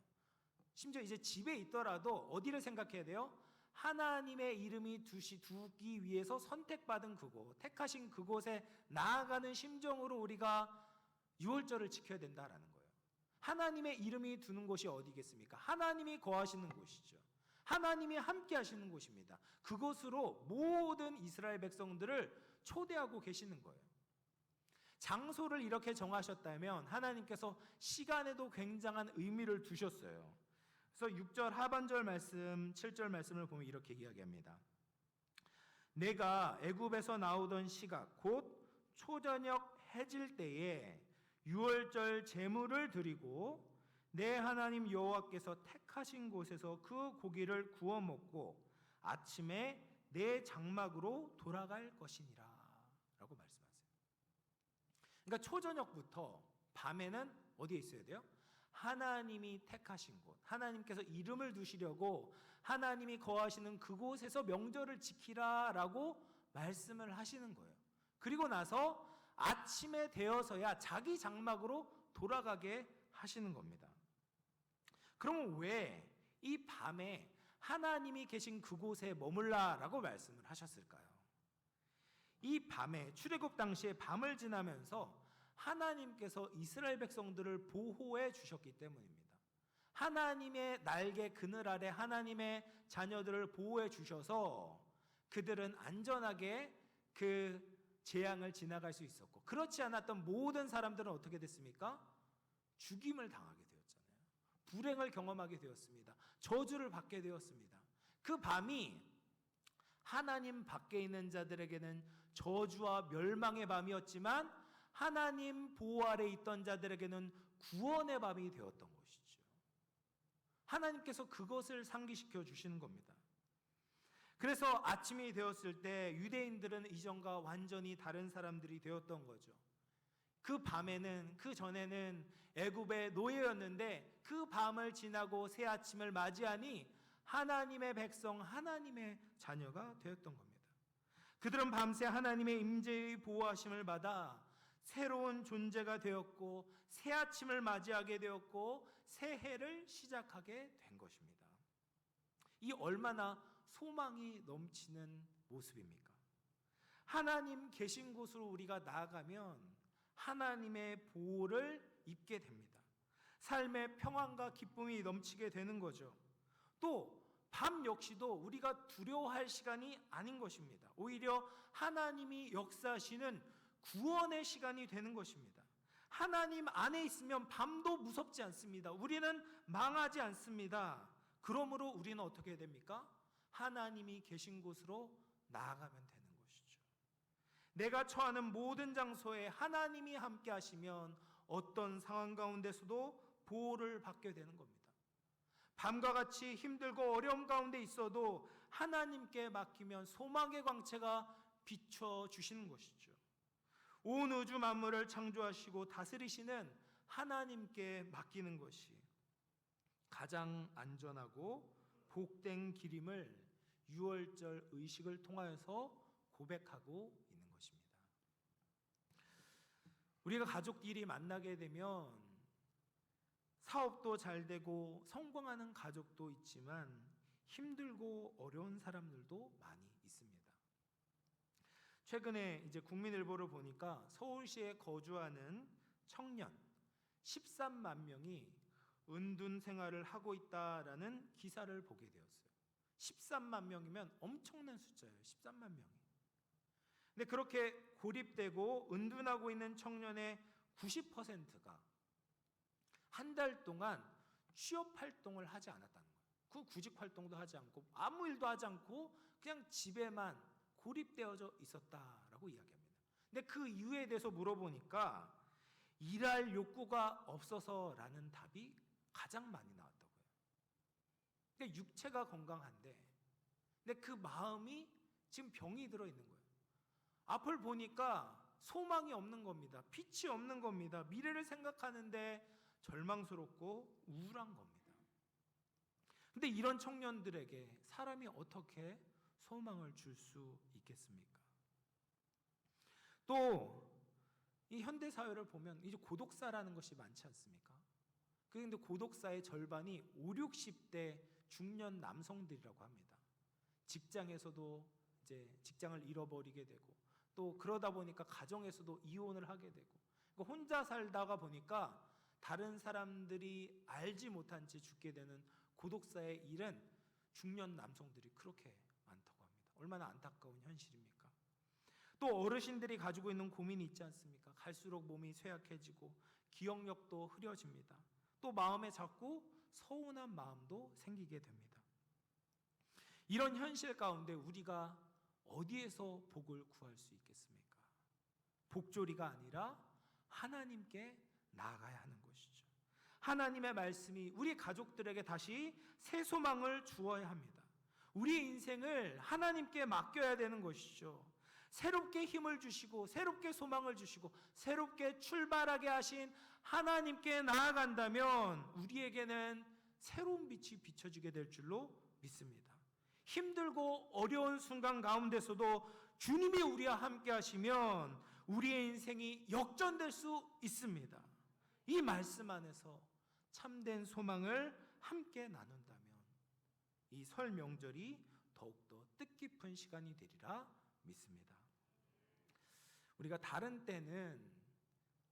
S1: 심지어 이제 집에 있더라도 어디를 생각해야 돼요? 하나님의 이름이 두기 위해서 선택받은 그곳, 택하신 그곳에 나아가는 심정으로 우리가 유월절을 지켜야 된다라는 거예요. 하나님의 이름이 두는 곳이 어디겠습니까? 하나님이 거하시는 곳이죠. 하나님이 함께 하시는 곳입니다. 그곳으로 모든 이스라엘 백성들을 초대하고 계시는 거예요. 장소를 이렇게 정하셨다면 하나님께서 시간에도 굉장한 의미를 두셨어요. 그래서 6절 하반절 말씀, 7절 말씀을 보면 이렇게 이야기합니다. 내가 애굽에서 나오던 시각 곧 초저녁 해질 때에 유월절 제물을 드리고 내 하나님 여호와께서 택하신 곳에서 그 고기를 구워 먹고 아침에 내 장막으로 돌아갈 것이니라 라고 말씀하세요. 그러니까 초저녁부터 밤에는 어디에 있어야 돼요? 하나님이 택하신 곳, 하나님께서 이름을 두시려고 하나님이 거하시는 그곳에서 명절을 지키라 라고 말씀을 하시는 거예요. 그리고 나서 아침에 되어서야 자기 장막으로 돌아가게 하시는 겁니다. 그러면 왜 이 밤에 하나님이 계신 그곳에 머물라라고 말씀을 하셨을까요? 이 밤에 출애굽 당시에 밤을 지나면서 하나님께서 이스라엘 백성들을 보호해 주셨기 때문입니다. 하나님의 날개 그늘 아래 하나님의 자녀들을 보호해 주셔서 그들은 안전하게 그 재앙을 지나갈 수 있었고, 그렇지 않았던 모든 사람들은 어떻게 됐습니까? 죽임을 당하게 되었잖아요. 불행을 경험하게 되었습니다. 저주를 받게 되었습니다. 그 밤이 하나님 밖에 있는 자들에게는 저주와 멸망의 밤이었지만 하나님 보호 아래 있던 자들에게는 구원의 밤이 되었던 것이죠. 하나님께서 그것을 상기시켜 주시는 겁니다. 그래서 아침이 되었을 때 유대인들은 이전과 완전히 다른 사람들이 되었던 거죠. 그 밤에는, 그 전에는 애굽의 노예였는데 그 밤을 지나고 새 아침을 맞이하니 하나님의 백성, 하나님의 자녀가 되었던 겁니다. 그들은 밤새 하나님의 임재의 보호하심을 받아 새로운 존재가 되었고 새 아침을 맞이하게 되었고 새 해를 시작하게 된 것입니다. 이 얼마나 소망이 넘치는 모습입니까? 하나님 계신 곳으로 우리가 나아가면 하나님의 보호를 입게 됩니다. 삶의 평안과 기쁨이 넘치게 되는 거죠. 또 밤 역시도 우리가 두려워할 시간이 아닌 것입니다. 오히려 하나님이 역사하시는 구원의 시간이 되는 것입니다. 하나님 안에 있으면 밤도 무섭지 않습니다. 우리는 망하지 않습니다. 그러므로 우리는 어떻게 됩니까? 하나님이 계신 곳으로 나아가면 되는 것이죠. 내가 처하는 모든 장소에 하나님이 함께 하시면 어떤 상황 가운데서도 보호를 받게 되는 겁니다. 밤과 같이 힘들고 어려움 가운데 있어도 하나님께 맡기면 소망의 광채가 비춰주시는 것이죠. 온 우주 만물을 창조하시고 다스리시는 하나님께 맡기는 것이 가장 안전하고 복된 길임을 유월절 의식을 통하여서 고백하고 있는 것입니다. 우리가 가족끼리 만나게 되면 사업도 잘 되고 성공하는 가족도 있지만 힘들고 어려운 사람들도 많이 있습니다. 최근에 이제 국민일보를 보니까 서울시에 거주하는 청년 13만 명이 은둔 생활을 하고 있다라는 기사를 보게 되었어요. 13만 명이면 엄청난 숫자예요. 13만 명이. 근데 그렇게 고립되고 은둔하고 있는 청년의 90%가 한 달 동안 취업 활동을 하지 않았다는 거예요. 그 구직 활동도 하지 않고 아무 일도 하지 않고 그냥 집에만 고립되어져 있었다라고 이야기합니다. 근데 그 이유에 대해서 물어보니까 일할 욕구가 없어서라는 답이 가장 많이 나왔다고요. 근데 육체가 건강한데 근데 그 마음이 지금 병이 들어 있는 거예요. 앞을 보니까 소망이 없는 겁니다. 빛이 없는 겁니다. 미래를 생각하는데 절망스럽고 우울한 겁니다. 근데 이런 청년들에게 사람이 어떻게 소망을 줄 수 있겠습니까? 또 이 현대 사회를 보면 이제 고독사라는 것이 많지 않습니까? 그런데 고독사의 절반이 5, 60대 중년 남성들이라고 합니다. 직장에서도 이제 직장을 잃어버리게 되고 또 그러다 보니까 가정에서도 이혼을 하게 되고 혼자 살다가 보니까 다른 사람들이 알지 못한 채 죽게 되는 고독사의 일은 중년 남성들이 그렇게 많다고 합니다. 얼마나 안타까운 현실입니까? 또 어르신들이 가지고 있는 고민이 있지 않습니까? 갈수록 몸이 쇠약해지고 기억력도 흐려집니다. 또 마음에 자꾸 서운한 마음도 생기게 됩니다. 이런 현실 가운데 우리가 어디에서 복을 구할 수 있겠습니까? 복조리가 아니라 하나님께 나아가야 하는 것이죠. 하나님의 말씀이 우리 가족들에게 다시 새 소망을 주어야 합니다. 우리의 인생을 하나님께 맡겨야 되는 것이죠. 새롭게 힘을 주시고 새롭게 소망을 주시고 새롭게 출발하게 하신 하나님께 나아간다면 우리에게는 새로운 빛이 비춰지게 될 줄로 믿습니다. 힘들고 어려운 순간 가운데서도 주님이 우리와 함께 하시면 우리의 인생이 역전될 수 있습니다. 이 말씀 안에서 참된 소망을 함께 나눈다면 이 설 명절이 더욱더 뜻깊은 시간이 되리라 믿습니다. 우리가 다른 때는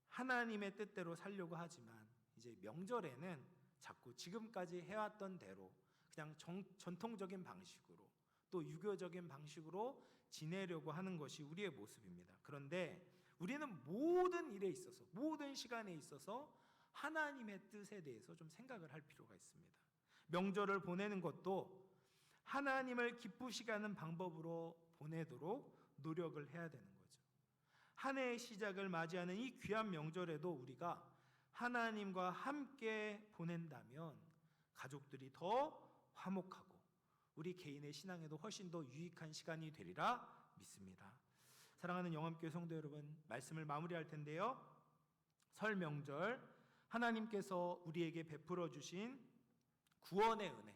S1: 하나님의 뜻대로 살려고 하지만 이제 명절에는 자꾸 지금까지 해왔던 대로 그냥 전통적인 방식으로 또 유교적인 방식으로 지내려고 하는 것이 우리의 모습입니다. 그런데 우리는 모든 일에 있어서, 모든 시간에 있어서 하나님의 뜻에 대해서 좀 생각을 할 필요가 있습니다. 명절을 보내는 것도 하나님을 기쁘시게 하는 방법으로 보내도록 노력을 해야 되는 거죠. 한 해의 시작을 맞이하는 이 귀한 명절에도 우리가 하나님과 함께 보낸다면 가족들이 더 화목하고 우리 개인의 신앙에도 훨씬 더 유익한 시간이 되리라 믿습니다. 사랑하는 영암교회 성도 여러분, 말씀을 마무리할 텐데요. 설 명절 하나님께서 우리에게 베풀어 주신 구원의 은혜,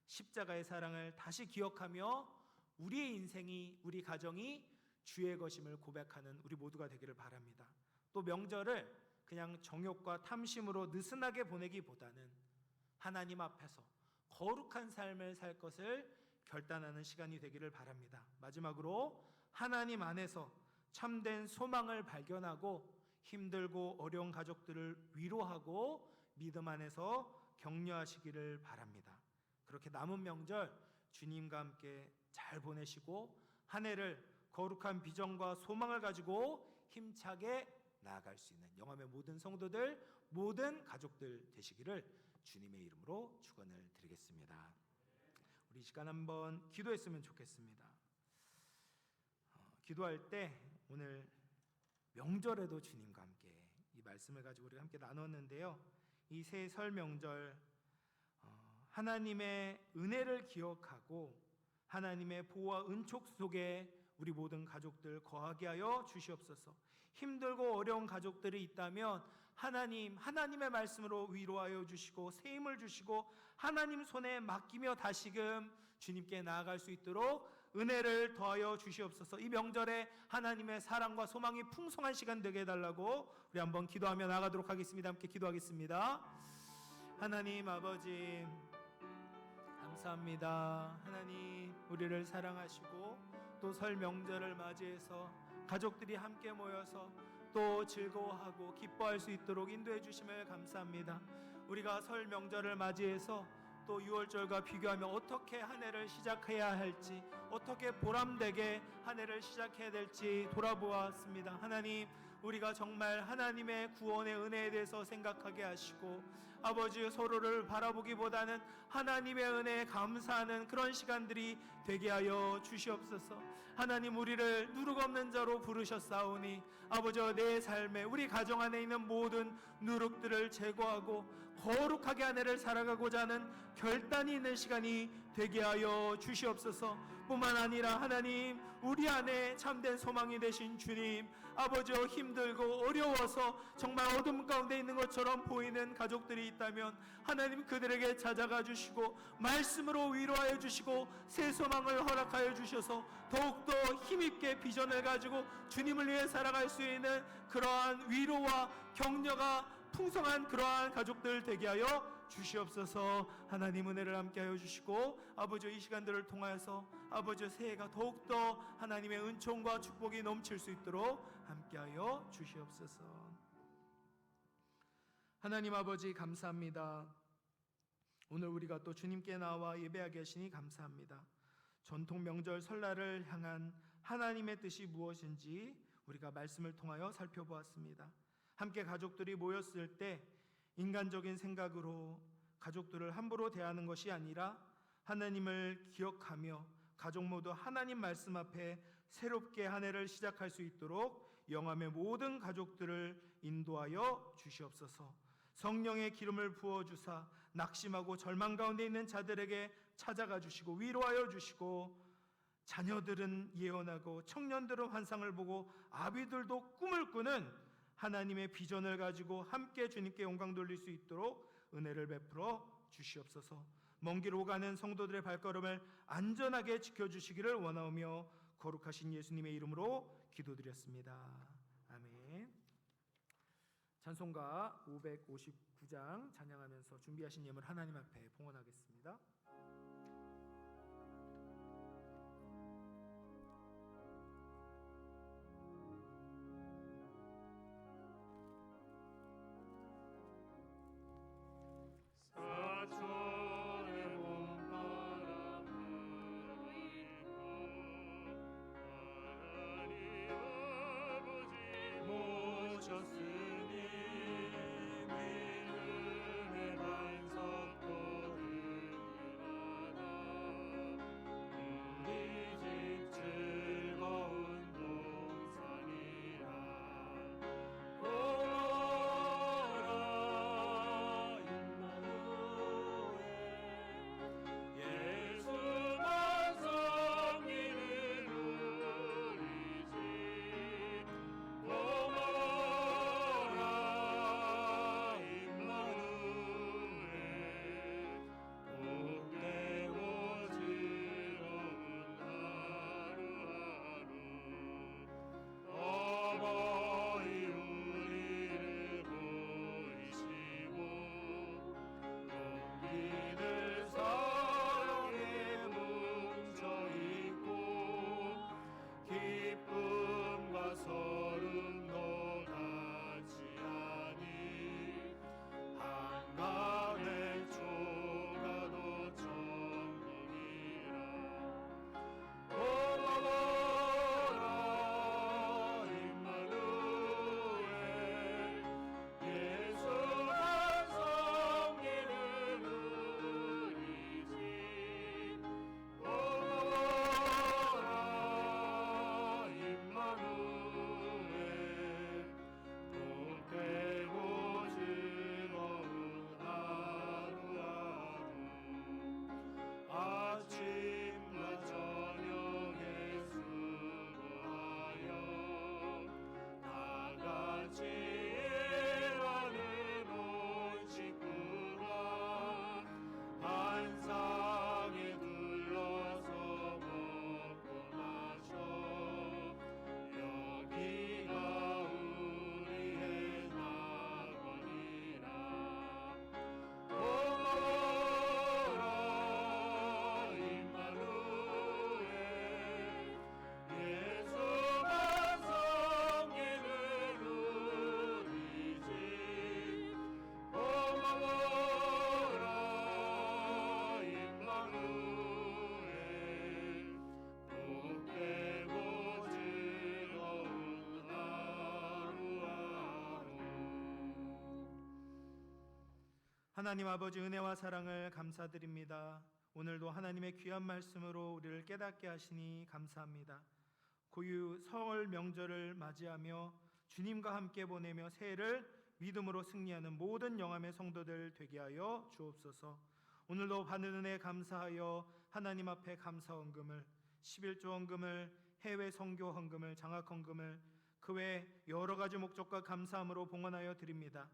S1: 십자가의 사랑을 다시 기억하며 우리의 인생이, 우리 가정이 주의 것임을 고백하는 우리 모두가 되기를 바랍니다. 또 명절을 그냥 정욕과 탐심으로 느슨하게 보내기보다는 하나님 앞에서 거룩한 삶을 살 것을 결단하는 시간이 되기를 바랍니다. 마지막으로 하나님 안에서 참된 소망을 발견하고 힘들고 어려운 가족들을 위로하고 믿음 안에서 격려하시기를 바랍니다. 그렇게 남은 명절 주님과 함께 잘 보내시고 한 해를 거룩한 비전과 소망을 가지고 힘차게 나아갈 수 있는 영암의 모든 성도들, 모든 가족들 되시기를 주님의 이름으로 축원을 드리겠습니다. 우리 이 시간 한번 기도했으면 좋겠습니다. 기도할 때 오늘 명절에도 주님과 함께 이 말씀을 가지고 우리가 함께 나눴는데요. 이 새 설 명절 하나님의 은혜를 기억하고 하나님의 보호와 은촉 속에 우리 모든 가족들 거하게 하여 주시옵소서. 힘들고 어려운 가족들이 있다면 하나님의 말씀으로 위로하여 주시고 새 힘을 주시고 하나님 손에 맡기며 다시금 주님께 나아갈 수 있도록 은혜를 더하여 주시옵소서. 이 명절에 하나님의 사랑과 소망이 풍성한 시간 되게 해달라고 우리 한번 기도하며 나가도록 하겠습니다. 함께 기도하겠습니다. 하나님 아버지 감사합니다. 하나님 우리를 사랑하시고 또 설 명절을 맞이해서 가족들이 함께 모여서 또 즐거워하고 기뻐할 수 있도록 인도해 주심을 감사합니다. 우리가 설 명절을 맞이해서 또 6월절과 비교하며 어떻게 한 해를 시작해야 할지, 어떻게 보람되게 한 해를 시작해야 될지 돌아보았습니다. 하나님, 우리가 정말 하나님의 구원의 은혜에 대해서 생각하게 하시고 아버지 서로를 바라보기보다는 하나님의 은혜에 감사하는 그런 시간들이 되게 하여 주시옵소서. 하나님, 우리를 누룩 없는 자로 부르셨사오니 아버지 내 삶에 우리 가정 안에 있는 모든 누룩들을 제거하고 거룩하게 한 해를 살아가고자 하는 결단이 있는 시간이 되게 하여 주시옵소서. 뿐만 아니라 하나님, 우리 안에 참된 소망이 되신 주님, 아버지 힘들고 어려워서 정말 어둠 가운데 있는 것처럼 보이는 가족들이 있다면 하나님 그들에게 찾아가 주시고 말씀으로 위로하여 주시고 새 소망을 허락하여 주셔서 더욱더 힘있게 비전을 가지고 주님을 위해 살아갈 수 있는 그러한 위로와 격려가 풍성한 그러한 가족들 되게 하여 주시옵소서. 하나님 은혜를 함께 하여 주시고 아버지 이 시간들을 통하여서 아버지 새해가 더욱더 하나님의 은총과 축복이 넘칠 수 있도록 함께 하여 주시옵소서. 하나님 아버지 감사합니다. 오늘 우리가 또 주님께 나와 예배하게 하시니 감사합니다. 전통 명절 설날을 향한 하나님의 뜻이 무엇인지 우리가 말씀을 통하여 살펴보았습니다. 함께 가족들이 모였을 때 인간적인 생각으로 가족들을 함부로 대하는 것이 아니라 하나님을 기억하며 가족 모두 하나님 말씀 앞에 새롭게 한 해를 시작할 수 있도록 영암의 모든 가족들을 인도하여 주시옵소서. 성령의 기름을 부어주사 낙심하고 절망 가운데 있는 자들에게 찾아가 주시고 위로하여 주시고 자녀들은 예언하고 청년들은 환상을 보고 아비들도 꿈을 꾸는 하나님의 비전을 가지고 함께 주님께 영광 돌릴 수 있도록 은혜를 베풀어 주시옵소서. 먼 길 오가는 성도들의 발걸음을 안전하게 지켜주시기를 원하오며 거룩하신 예수님의 이름으로 기도드렸습니다. 아멘. 찬송가 559장 찬양하면서 준비하신 예물 하나님 앞에 봉헌하겠습니다. 하나님 아버지 은혜와 사랑을 감사드립니다. 오늘도 하나님의 귀한 말씀으로 우리를 깨닫게 하시니 감사합니다. 고유 설 명절을 맞이하며 주님과 함께 보내며 새해를 믿음으로 승리하는 모든 영암의 성도들 되게 하여 주옵소서. 오늘도 받는 은혜 감사하여 하나님 앞에 감사 헌금을, 11조 헌금을, 해외 선교 헌금을, 장학 헌금을, 그 외 여러 가지 목적과 감사함으로 봉헌하여 드립니다.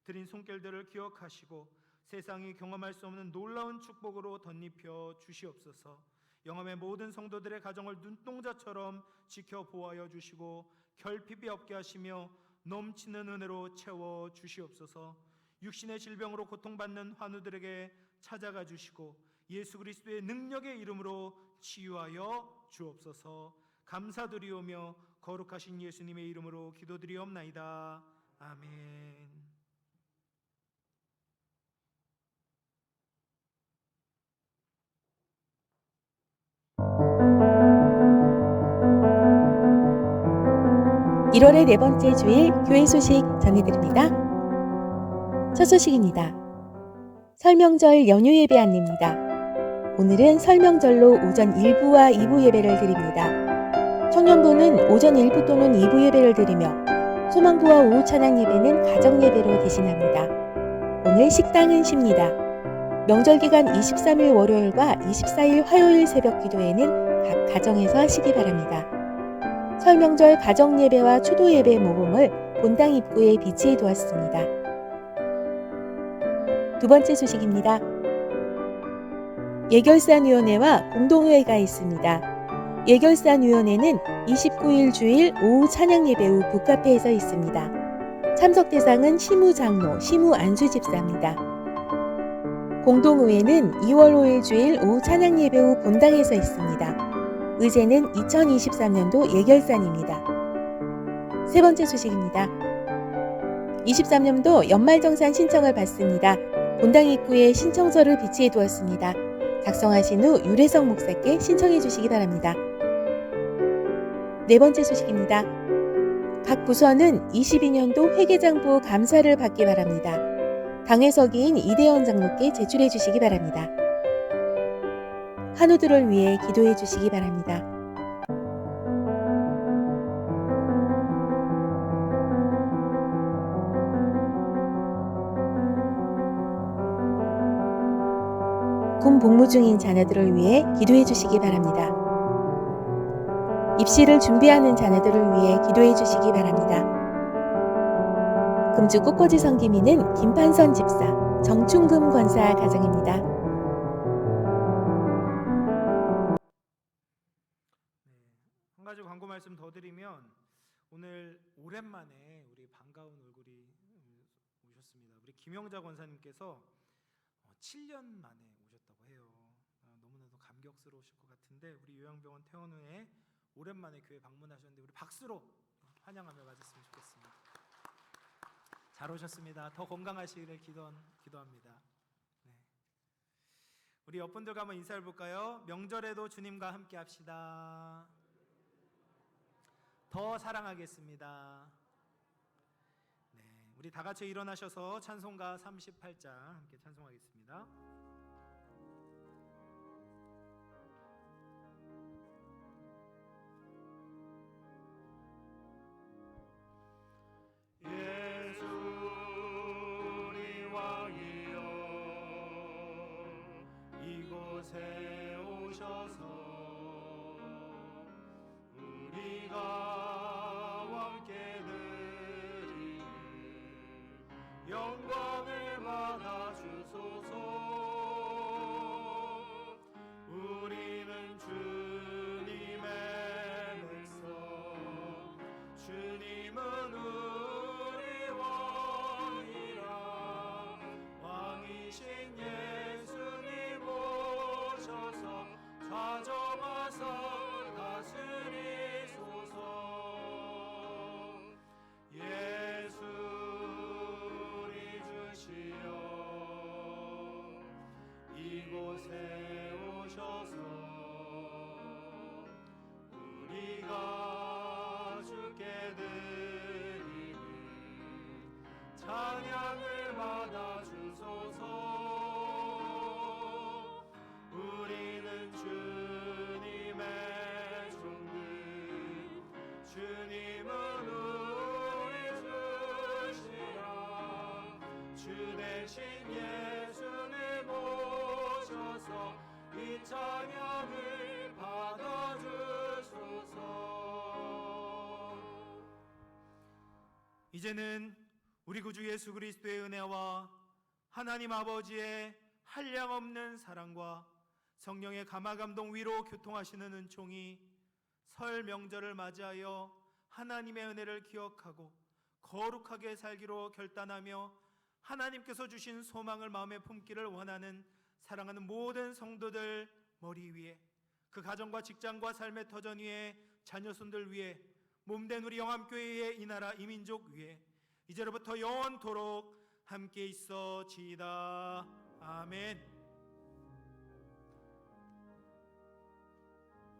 S1: 드린 손길들을 기억하시고 세상이 경험할 수 없는 놀라운 축복으로 덧입혀 주시옵소서. 영암의 모든 성도들의 가정을 눈동자처럼 지켜 보호하여 주시고 결핍이 없게 하시며 넘치는 은혜로 채워 주시옵소서. 육신의 질병으로 고통받는 환우들에게 찾아가 주시고 예수 그리스도의 능력의 이름으로 치유하여 주옵소서. 감사드리오며 거룩하신 예수님의 이름으로 기도드리옵나이다. 아멘.
S5: (1월의) 네 번째 주일 교회 소식 전해드립니다. 첫 소식입니다. 설명절 연휴 예배 안내입니다. 오늘은 설명절로 오전 1부와 2부 예배를 드립니다. 청년부는 오전 1부 또는 2부 예배를 드리며 소망부와 오후 찬양 예배는 가정 예배로 대신합니다. 오늘 식당은 쉽니다. 명절 기간 23일 월요일과 24일 화요일 새벽 기도회는 각 가정에서 하시기 바랍니다. 설명절 가정 예배와 추도 예배 모금을 본당 입구에 비치해 두었습니다. 두 번째 소식입니다. 예결산위원회와 공동회의가 있습니다. 예결산위원회는 29일 주일 오후 찬양 예배 후 북카페에서 있습니다. 참석 대상은 시무장로, 시무안수집사입니다. 공동의회는 2월 5일 주일 오후 찬양 예배 후 본당에서 있습니다. 의제는 2023년도 예결산입니다. 세 번째 소식입니다. 23년도 연말정산 신청을 받습니다. 본당 입구에 신청서를 비치해 두었습니다. 작성하신 후 유래성 목사께 신청해 주시기 바랍니다. 네 번째 소식입니다. 각 부서는 22년도 회계장부 감사를 받기 바랍니다. 당회서기인 이대원 장로께 제출해 주시기 바랍니다. 한우들을 위해 기도해 주시기 바랍니다. 군 복무 중인 자녀들을 위해 기도해 주시기 바랍니다. 입시를 준비하는 자녀들을 위해 기도해 주시기 바랍니다. 금주 꽃꽂이 성기미는 김판선 집사, 정충금 권사 가정입니다.
S1: 한 가지 광고 말씀 더 드리면 오늘 오랜만에 우리 반가운 얼굴이 오셨습니다. 우리 김영자 권사님께서 7년 만에 오셨다고 해요. 너무나도 감격스러우실 것 같은데 우리 요양병원 퇴원 후에 오랜만에 교회 방문하셨는데 우리 박수로 환영하며 맞았으면 좋겠습니다. 잘 오셨습니다. 더 건강하시기를 기도합니다. 네. 우리 옆분들과 한번 인사를 볼까요? 명절에도 주님과 함께 합시다. 더 사랑하겠습니다. 네, 우리 다 같이 일어나셔서 찬송가 38장 함께 찬송하겠습니다.
S3: 예수 우리 왕이여 이곳에 오셔서 우리가 왕께 드리는 영광을 받아 주소서. 우리는 주님의 백성, 주님은 우리 왕이라. 왕이신 예수님 오셔서 좌정
S1: 이제는 우리 구주 예수 그리스도의 은혜와 하나님 아버지의 한량없는 사랑과 성령의 감화감동 위로 교통하시는 은총이 설 명절을 맞이하여 하나님의 은혜를 기억하고 거룩하게 살기로 결단하며 하나님께서 주신 소망을 마음에 품기를 원하는 사랑하는 모든 성도들 머리 위에, 그 가정과 직장과 삶의 터전 위에, 자녀손들 위에, 몸된 우리 영암교회의 이 나라 이 민족 위에 이제로부터 영원토록 함께 있어지이다. 아멘.